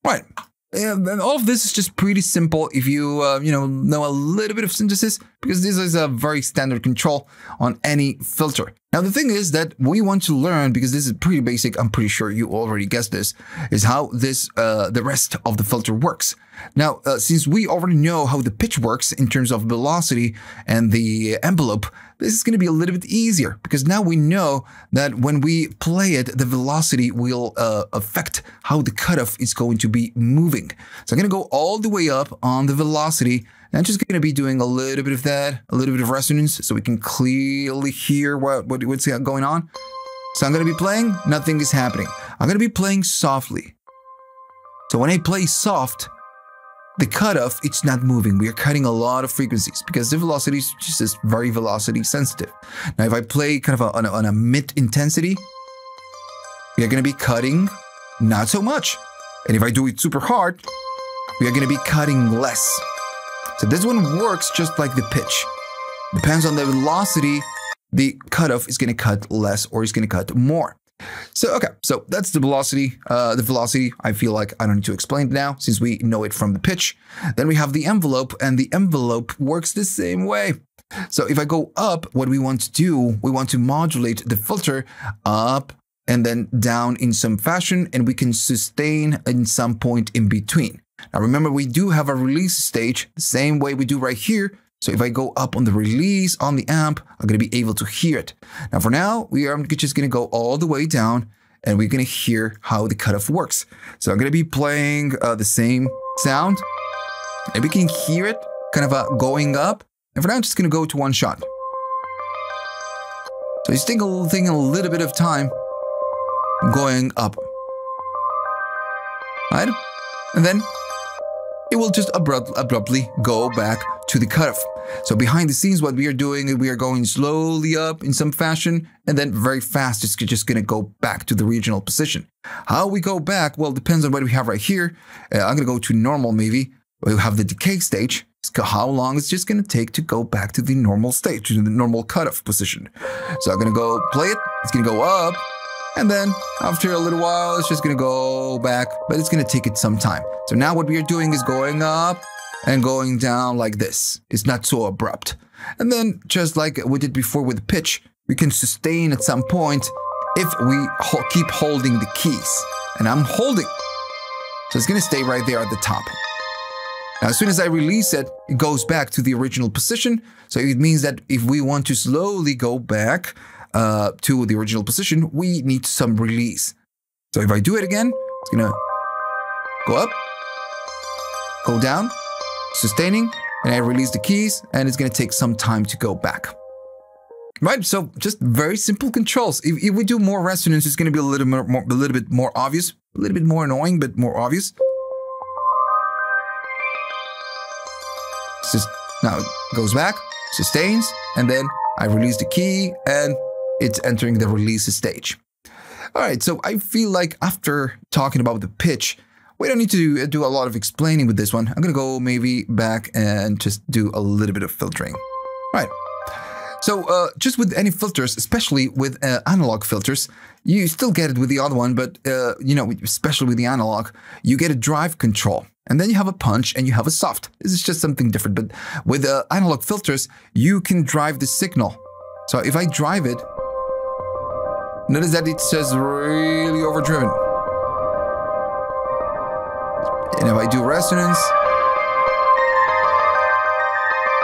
Right, and all of this is just pretty simple if you, know a little bit of synthesis, because this is a very standard control on any filter. Now, the thing is that we want to learn, because this is pretty basic, I'm pretty sure you already guessed this, is how the rest of the filter works. Now, since we already know how the pitch works in terms of velocity and the envelope, this is going to be a little bit easier, because now we know that when we play it, the velocity will affect how the cutoff is going to be moving. So I'm going to go all the way up on the velocity, and I'm just going to be doing a little bit of that, a little bit of resonance, so we can clearly hear what's going on. So I'm going to be playing, nothing is happening. I'm going to be playing softly. So when I play soft, the cutoff, it's not moving. We are cutting a lot of frequencies because the velocity is just very velocity sensitive. Now, if I play kind of on a mid intensity, we are going to be cutting not so much. And if I do it super hard, we are going to be cutting less. So this one works just like the pitch. Depends on the velocity, the cutoff is going to cut less or is going to cut more. So, okay, so that's the velocity. The velocity, I feel like I don't need to explain it now since we know it from the pitch. Then we have the envelope, and the envelope works the same way. So if I go up, what we want to do, we want to modulate the filter up and then down in some fashion, and we can sustain in some point in between. Now, remember, we do have a release stage the same way we do right here. So if I go up on the release on the amp, I'm going to be able to hear it. Now, for now, we are just going to go all the way down, and we're going to hear how the cutoff works. So I'm going to be playing the same sound. And we can hear it kind of going up. And for now, I'm just going to go to one shot. So it's taking a little bit of time going up. Right? And then it will just abruptly go back to the cutoff. So behind the scenes, what we are doing is we are going slowly up in some fashion, and then very fast, it's just going to go back to the original position. How we go back, well, depends on what we have right here. I'm going to go to normal maybe. We'll have the decay stage. How long it's just going to take to go back to the normal stage, to the normal cutoff position. So I'm going to go play it. It's going to go up. And then after a little while, it's just going to go back, but it's going to take it some time. So now what we are doing is going up and going down like this. It's not so abrupt. And then just like we did before with the pitch, we can sustain at some point if we keep holding the keys. And I'm holding. So it's going to stay right there at the top. Now, as soon as I release it, it goes back to the original position. So it means that if we want to slowly go back to the original position, we need some release. So if I do it again, it's going to go up, go down, sustaining, and I release the keys, and it's going to take some time to go back. Right, so just very simple controls. If we do more resonance, it's going to be a little bit more obvious, a little bit more annoying, but more obvious. Now it goes back, sustains, and then I release the key, and it's entering the release stage. All right, so I feel like after talking about the pitch, we don't need to do a lot of explaining with this one. I'm going to go maybe back and just do a little bit of filtering. Right. So just with any filters, especially with analog filters, you still get it with the other one, but you know, especially with the analog, you get a drive control. And then you have a punch and you have a soft. This is just something different. But with analog filters, you can drive the signal. So if I drive it, notice that it's just really overdriven. And if I do resonance,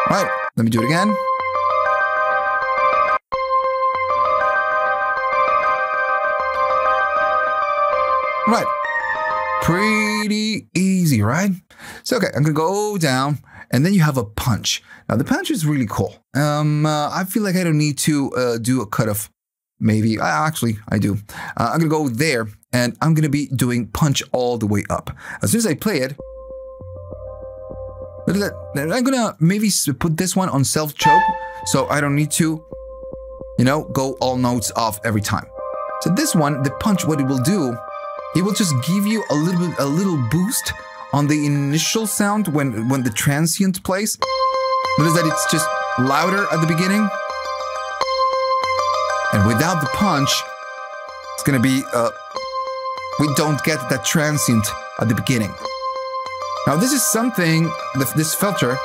right, let me do it again. Right. Pretty easy, right? So, okay, I'm going to go down, and then you have a punch. Now, the punch is really cool. I feel like I don't need to do a cutoff. Maybe. Actually, I do. I'm going to go there, and I'm going to be doing punch all the way up. As soon as I play it, I'm going to maybe put this one on self-choke, so I don't need to, you know, go all notes off every time. So this one, the punch, what it will do, it will just give you a little boost on the initial sound when the transient plays. Notice that it's just louder at the beginning. And without the punch, it's going to be, we don't get that transient at the beginning. Now this is something, this filter,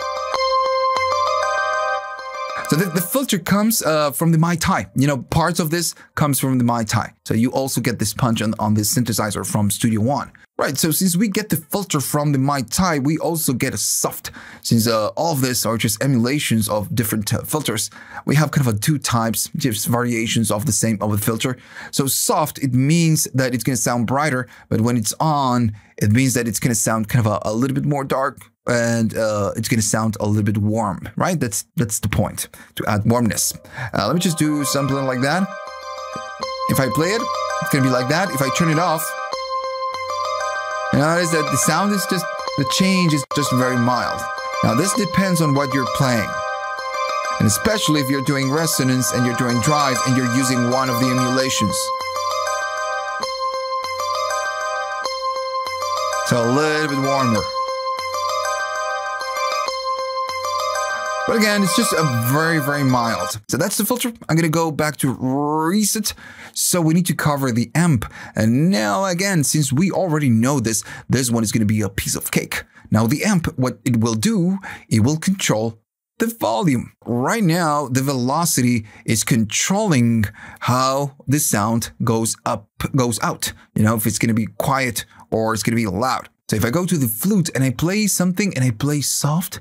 so the filter comes from the Mai Tai. You know, parts of this comes from the Mai Tai. So you also get this punch on this synthesizer from Studio One. Right, so since we get the filter from the Mai Tai, we also get a soft. Since all of this are just emulations of different filters, we have kind of two types, just variations of the filter. So soft, it means that it's going to sound brighter, but when it's on, it means that it's going to sound kind of a little bit more dark, and it's going to sound a little bit warm, right? That's the point, to add warmness. Let me just do something like that. If I play it, it's going to be like that. If I turn it off, you notice that the sound is just, the change is just very mild. Now this depends on what you're playing. And especially if you're doing resonance and you're doing drive and you're using one of the emulations. So a little bit warmer. But again, it's just a very mild. So that's the filter. I'm going to go back to reset. So we need to cover the amp. And now again, since we already know this one is going to be a piece of cake. Now the amp, what it will do, it will control the volume. Right now, the velocity is controlling how the sound goes up, goes out. You know, if it's going to be quiet or it's going to be loud. So if I go to the flute and I play something and I play soft,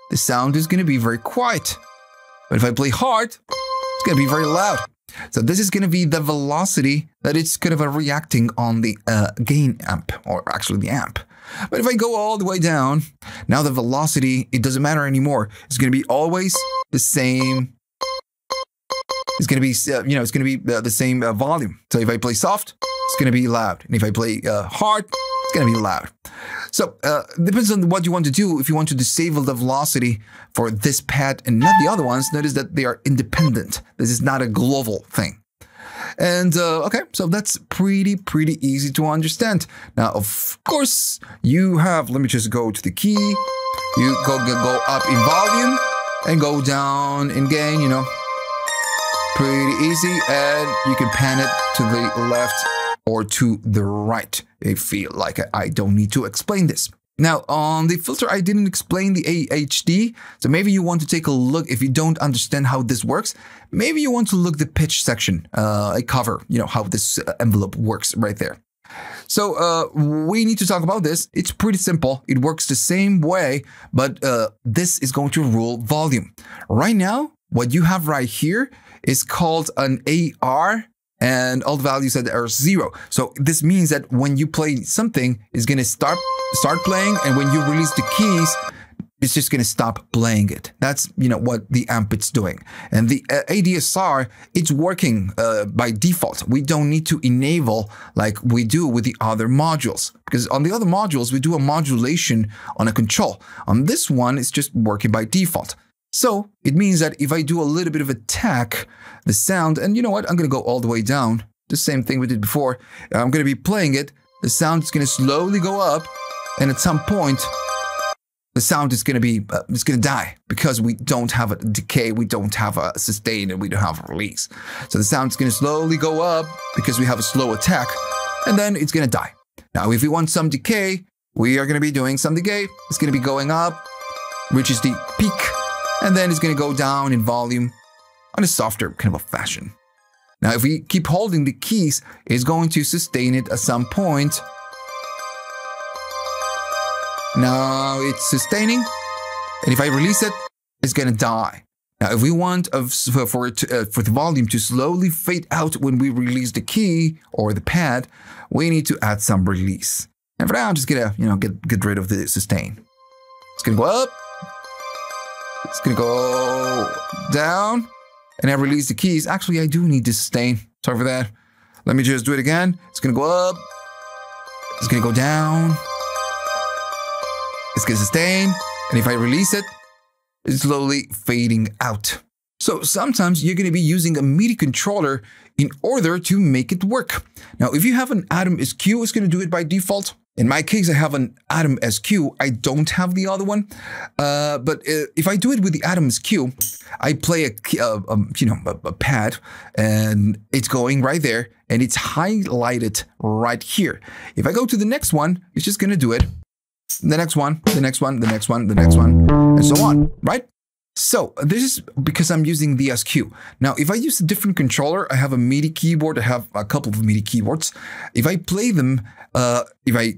the sound is going to be very quiet. But if I play hard, it's going to be very loud. So this is going to be the velocity that it's kind of reacting on the gain amp, or actually the amp. But if I go all the way down, now the velocity, it doesn't matter anymore. It's going to be always the same. It's going to be, it's going to be the same volume. So if I play soft, it's going to be loud. And if I play hard, it's going to be loud. So it depends on what you want to do. If you want to disable the velocity for this pad and not the other ones, notice that they are independent. This is not a global thing. And okay, so that's pretty easy to understand. Now, of course, you have, let me just go to the key. You go up in volume and go down in gain, you know. Pretty easy, and you can pan it to the left or to the right. I feel like I don't need to explain this. Now, on the filter, I didn't explain the AHD, so maybe you want to take a look. If you don't understand how this works, maybe you want to look the pitch section, a cover, you know, how this envelope works right there. So we need to talk about this. It's pretty simple. It works the same way, but this is going to rule volume. Right now, what you have right here is called an AR, and all the values that are 0. So this means that when you play something, it's going to start playing, and when you release the keys, it's just going to stop playing it. That's, you know, what the amp is doing. And the ADSR, it's working by default. We don't need to enable like we do with the other modules, because on the other modules, we do a modulation on a control. On this one, it's just working by default. So it means that if I do a little bit of attack, the sound, and you know what, I'm going to go all the way down, the same thing we did before. I'm going to be playing it. The sound is going to slowly go up, and at some point, the sound is going to be, it's going to die because we don't have a decay, we don't have a sustain, and we don't have a release. So the sound is going to slowly go up because we have a slow attack, and then it's going to die. Now, if we want some decay, we are going to be doing some decay. It's going to be going up, reaches the peak, and then it's going to go down in volume on a softer kind of a fashion. Now, if we keep holding the keys, it's going to sustain it at some point. Now it's sustaining, and if I release it, it's going to die. Now, if we want for the volume to slowly fade out when we release the key or the pad, we need to add some release. And for now, I'm just going to, you know, get rid of the sustain. It's going to go up. It's going to go down, and I release the keys. Actually, I do need to sustain. Sorry for that. Let me just do it again. It's going to go up. It's going to go down. It's going to sustain. And if I release it, it's slowly fading out. So sometimes you're going to be using a MIDI controller in order to make it work. Now, if you have an Atom SQ, it's going to do it by default. In my case, I have an Atom SQ. I don't have the other one. But if I do it with the Atom SQ, I play a pad, and it's going right there, and it's highlighted right here. If I go to the next one, it's just going to do it. The next one, the next one, the next one, the next one, and so on, right? So this is because I'm using the SQ. Now, if I use a different controller, I have a MIDI keyboard. I have a couple of MIDI keyboards. If I play them, if I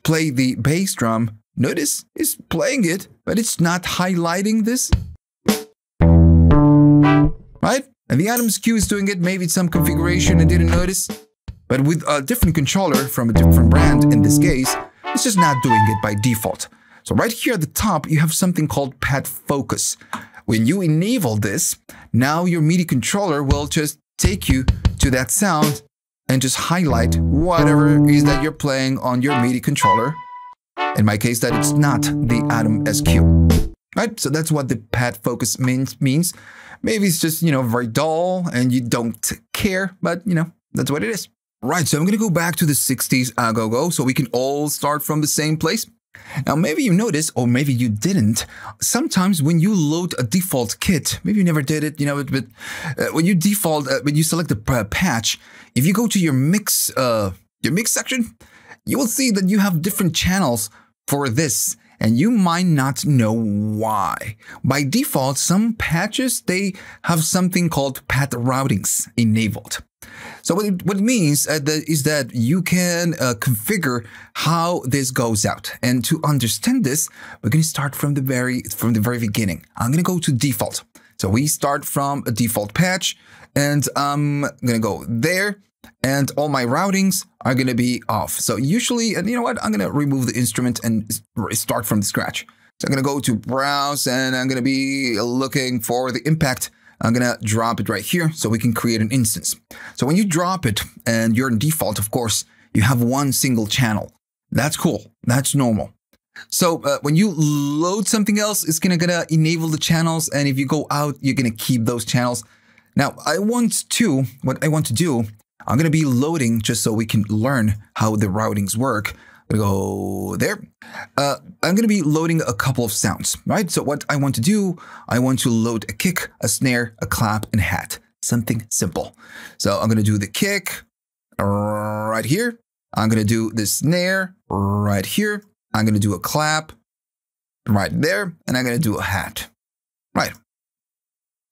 play the bass drum, notice it's playing it, but it's not highlighting this, right? And the Atom SQ is doing it. Maybe it's some configuration I didn't notice. But with a different controller from a different brand, in this case, it's just not doing it by default. So right here at the top, you have something called pad focus. When you enable this, now your MIDI controller will just take you to that sound and just highlight whatever it is that you're playing on your MIDI controller. In my case, that it's not the Atom SQ. Right? So that's what the pad focus means. Maybe it's just, you know, very dull and you don't care, but, you know, that's what it is. Right, so I'm going to go back to the 60s Agogo so we can all start from the same place. Now, maybe you noticed, or maybe you didn't, sometimes when you load a default kit, maybe you never did it, you know, but when you select the patch, if you go to your mix section, you will see that you have different channels for this, and you might not know why. By default, some patches, they have something called pad routings enabled. So what it means is that you can configure how this goes out. And to understand this, we're going to start from the very beginning. I'm going to go to default. So we start from a default patch, and I'm going to go there. and all my routings are going to be off. So usually, and you know what, I'm going to remove the instrument and start from scratch. So I'm going to go to browse and I'm going to be looking for the impact. I'm going to drop it right here so we can create an instance. So when you drop it and you're in default, of course, you have one single channel. That's cool. That's normal. So when you load something else, it's gonna enable the channels. And if you go out, you're going to keep those channels. Now, what I want to do, I'm going to be loading just so we can learn how the routings work. I'm going to go there. I'm going to be loading a couple of sounds, right? So what I want to do, I want to load a kick, a snare, a clap, and a hat. Something simple. So I'm going to do the kick right here. I'm going to do the snare right here. I'm going to do a clap right there. And I'm going to do a hat. Right.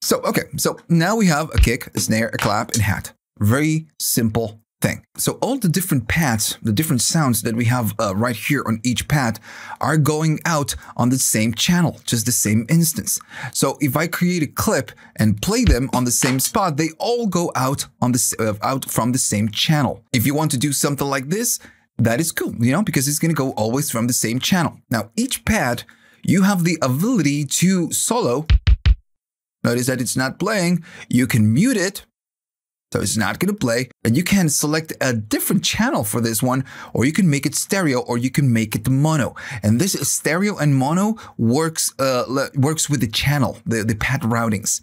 So, okay. So now we have a kick, a snare, a clap, and hat. Very simple thing. So all the different pads, the different sounds that we have right here on each pad are going out on the same channel, just the same instance. So if I create a clip and play them on the same spot, they all go out on the out from the same channel. If you want to do something like this, that is cool, you know, because it's going to go always from the same channel. Now, each pad, you have the ability to solo. Notice that it's not playing. You can mute it. So it's not going to play, and you can select a different channel for this one, or you can make it stereo, or you can make it mono. And this stereo and mono works with the channel, the pad routings.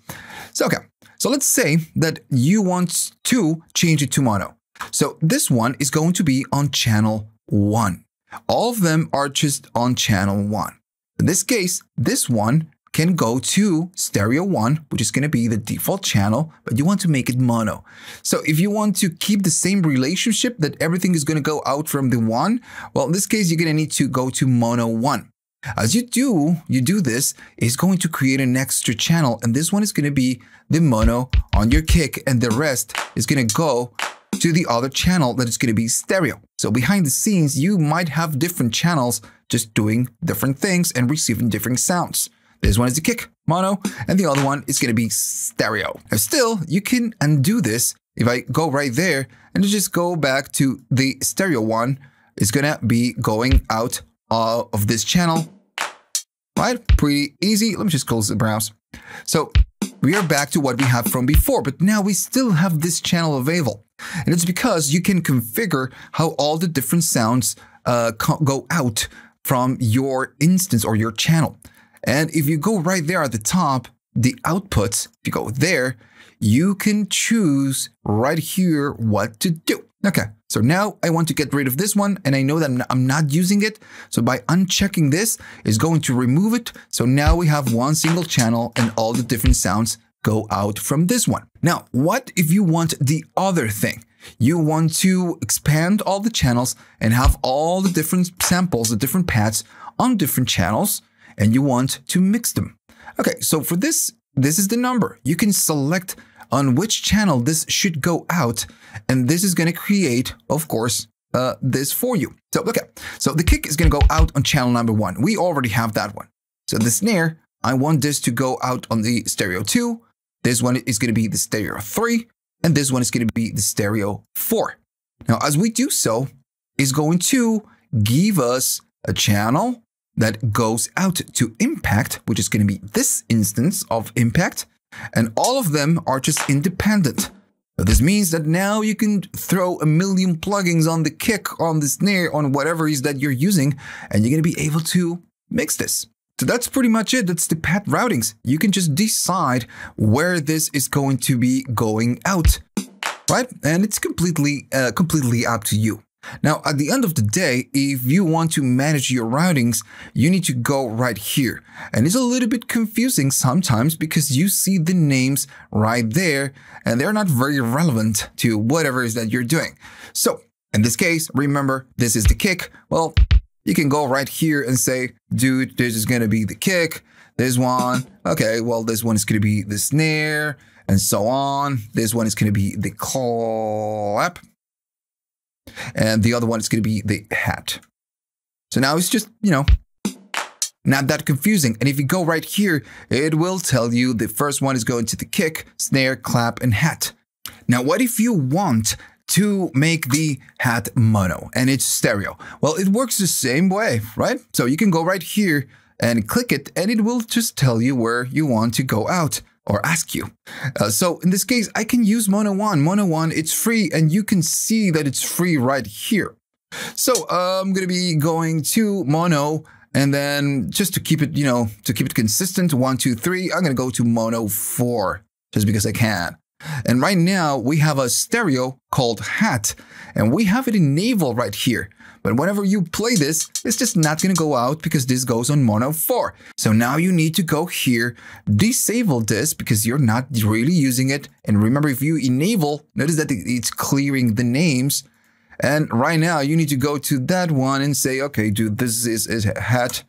So, okay. So let's say that you want to change it to mono. So this one is going to be on channel 1. All of them are just on channel 1. In this case, this one can go to stereo 1, which is going to be the default channel, but you want to make it mono. So if you want to keep the same relationship that everything is going to go out from the 1, well, in this case, you're going to need to go to mono 1. As you do this, it's going to create an extra channel, and this one is going to be the mono on your kick, and the rest is going to go to the other channel that is going to be stereo. So behind the scenes, you might have different channels just doing different things and receiving different sounds. This one is the kick, mono, and the other one is going to be stereo. Now still, you can undo this. If I go right there and just go back to the stereo one, it's going to be going out of this channel, right? Pretty easy. Let me just close the browse. So we are back to what we have from before, but now we still have this channel available. And it's because you can configure how all the different sounds go out from your instance or your channel. And if you go right there at the top, the outputs, if you go there, you can choose right here what to do. Okay, so now I want to get rid of this one, and I know that I'm not using it. So by unchecking this, it's going to remove it. So now we have one single channel and all the different sounds go out from this one. Now, what if you want the other thing? You want to expand all the channels and have all the different samples, the different pads on different channels, and you want to mix them. Okay, so for this is the number. You can select on which channel this should go out, and this is going to create, of course, this for you. So, okay, so the kick is going to go out on channel number 1. We already have that one. So the snare, I want this to go out on the stereo 2. This one is going to be the stereo 3, and this one is going to be the stereo 4. Now, as we do so, it's going to give us a channel that goes out to impact, which is going to be this instance of impact, and all of them are just independent. So this means that now you can throw a million plugins on the kick, on the snare, on whatever it is that you're using, and you're going to be able to mix this. So that's pretty much it. That's the pad routings. You can just decide where this is going to be going out, right? And it's completely up to you. Now, at the end of the day, if you want to manage your routings, you need to go right here. And it's a little bit confusing sometimes because you see the names right there and they're not very relevant to whatever it is that you're doing. So in this case, remember, this is the kick. Well, you can go right here and say, dude, this is going to be the kick. This one, okay, well, this one is going to be the snare and so on. This one is going to be the clap. And the other one is going to be the hat. So now it's just, you know, not that confusing. And if you go right here, it will tell you the first one is going to the kick, snare, clap, and hat. Now, what if you want to make the hat mono and it's stereo? Well, it works the same way, right? So you can go right here and click it and it will just tell you where you want to go out or ask you. So in this case, I can use Mono 1. Mono 1, it's free and you can see that it's free right here. So I'm going to be going to Mono and then just to keep it, to keep it consistent, 1, 2, 3, I'm going to go to Mono 4 just because I can. And right now we have a stereo called hat and we have it enabled right here. But whenever you play this, it's just not going to go out because this goes on Mono 4. So now you need to go here, disable this because you're not really using it. And remember, if you enable, notice that it's clearing the names. And right now you need to go to that one and say, okay, dude, this is a hat.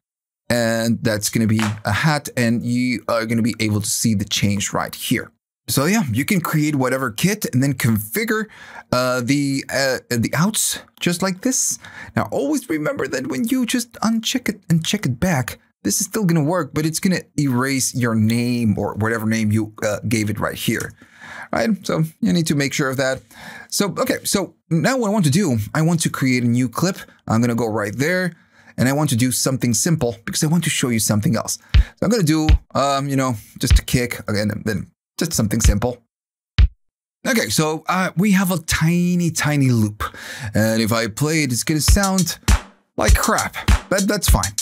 And that's going to be a hat. And you are going to be able to see the change right here. So yeah, you can create whatever kit and then configure the outs just like this. Now, always remember that when you just uncheck it and check it back, this is still going to work, but it's going to erase your name or whatever name you gave it right here. Right? So you need to make sure of that. So, okay. So now what I want to do, I want to create a new clip. I'm going to go right there and I want to do something simple because I want to show you something else. So I'm going to do, just a kick again, then just something simple. Okay, so we have a tiny loop. And if I play it, it's going to sound like crap, but that's fine.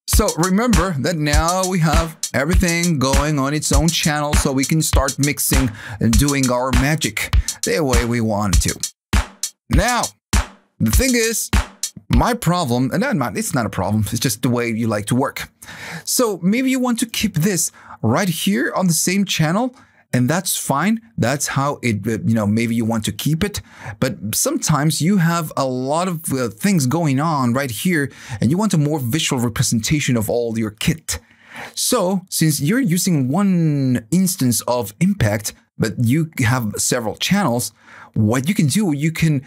So remember that now we have everything going on its own channel so we can start mixing and doing our magic the way we want to. Now, the thing is, my problem, and it's not a problem, it's just the way you like to work. So maybe you want to keep this right here on the same channel, and that's fine. That's how it, maybe you want to keep it. But sometimes you have a lot of things going on right here, and you want a more visual representation of all your kit. So since you're using one instance of Impact, but you have several channels, what you can do, you can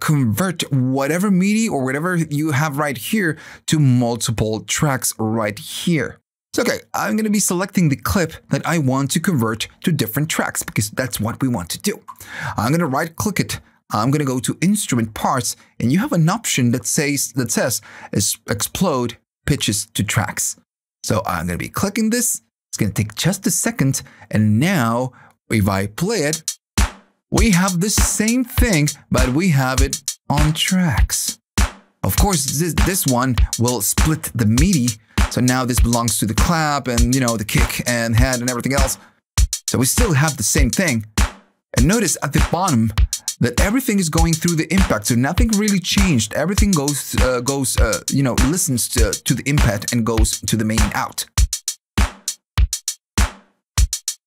convert whatever MIDI or whatever you have right here to multiple tracks right here. So, okay, I'm going to be selecting the clip that I want to convert to different tracks because that's what we want to do. I'm going to right click it. I'm going to go to instrument parts and you have an option that says explode pitches to tracks. So I'm going to be clicking this. It's going to take just a second. And now if I play it, we have the same thing, but we have it on tracks. Of course, this one will split the MIDI. So now this belongs to the clap and, the kick and head and everything else. So we still have the same thing. And notice at the bottom that everything is going through the impact. So nothing really changed. Everything goes, listens to the impact and goes to the main out.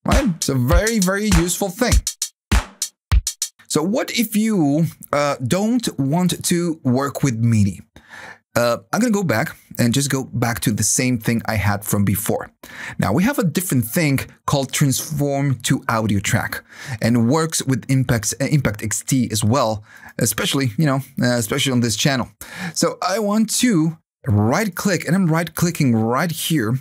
Right? It's a very, very useful thing. So what if you don't want to work with MIDI? I'm going to go back and just go back to the same thing I had from before. Now we have a different thing called transform to audio track and works with Impact XT as well, especially on this channel. So I want to right click and I'm right clicking right here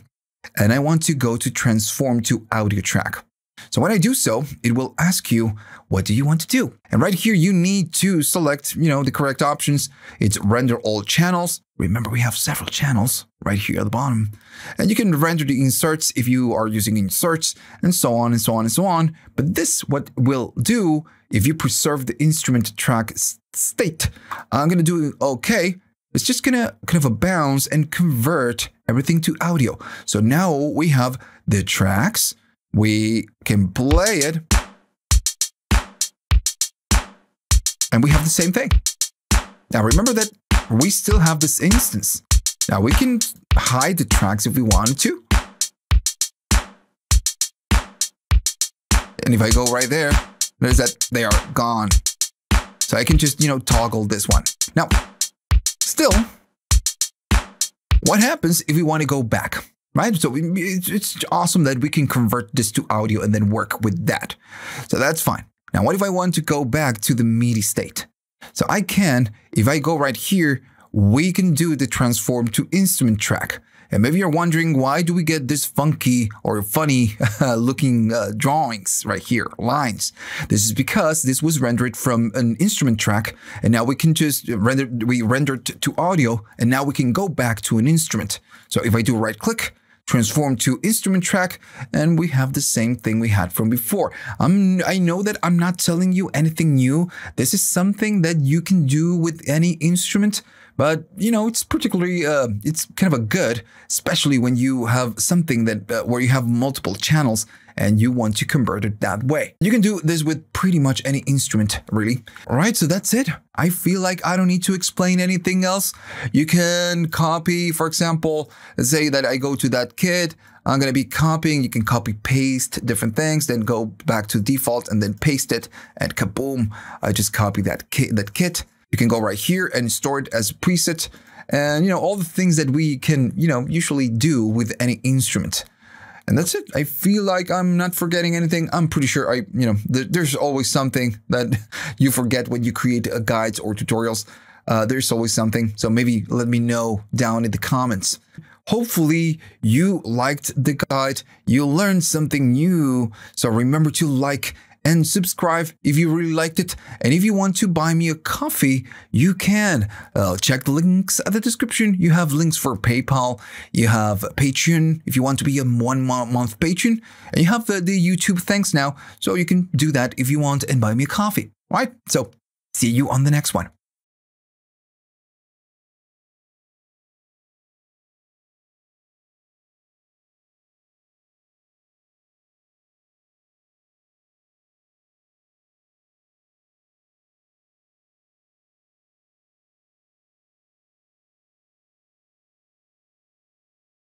and I want to go to transform to audio track. So when I do so, it will ask you, what do you want to do? And right here, you need to select, the correct options. It's render all channels. Remember, we have several channels right here at the bottom. And you can render the inserts if you are using inserts and so on and so on and so on. But this, what will do, if you preserve the instrument track state, I'm going to do OK. It's just going to kind of a bounce and convert everything to audio. So now we have the tracks. We can play it, and we have the same thing. Now remember that we still have this instance. Now we can hide the tracks if we wanted to. And if I go right there, there's that they are gone. So I can just, toggle this one. Now, still, what happens if we want to go back? Right? So it's awesome that we can convert this to audio and then work with that. So that's fine. Now, what if I want to go back to the MIDI state? So I can, if I go right here, we can do the transform to instrument track. And maybe you're wondering, why do we get this funky or funny looking drawings right here, lines? This is because this was rendered from an instrument track, and now we can just render it to audio, and now we can go back to an instrument. So if I do right click, transform to instrument track, and we have the same thing we had from before. I know that I'm not telling you anything new. This is something that you can do with any instrument, but you know, it's particularly it's kind of a good, especially when you have something that where you have multiple channels and you want to convert it that way. You can do this with pretty much any instrument, really. All right, so that's it. I feel like I don't need to explain anything else. You can copy, for example, let's say that I go to that kit. I'm going to be copying. You can copy paste different things, then go back to default and then paste it, and kaboom, I just copy that kit. You can go right here and store it as a preset, and you know, all the things that we can, you know, usually do with any instrument. And that's it. I feel like I'm not forgetting anything. I'm pretty sure there's always something that you forget when you create guides or tutorials. There's always something. So maybe let me know down in the comments. Hopefully you liked the guide. You learned something new. So remember to like and subscribe if you really liked it. And if you want to buy me a coffee, you can. Check the links at the description. You have links for PayPal. You have Patreon if you want to be a 1 month patron. And you have the YouTube thanks now. So you can do that if you want and buy me a coffee. All right? So see you on the next one.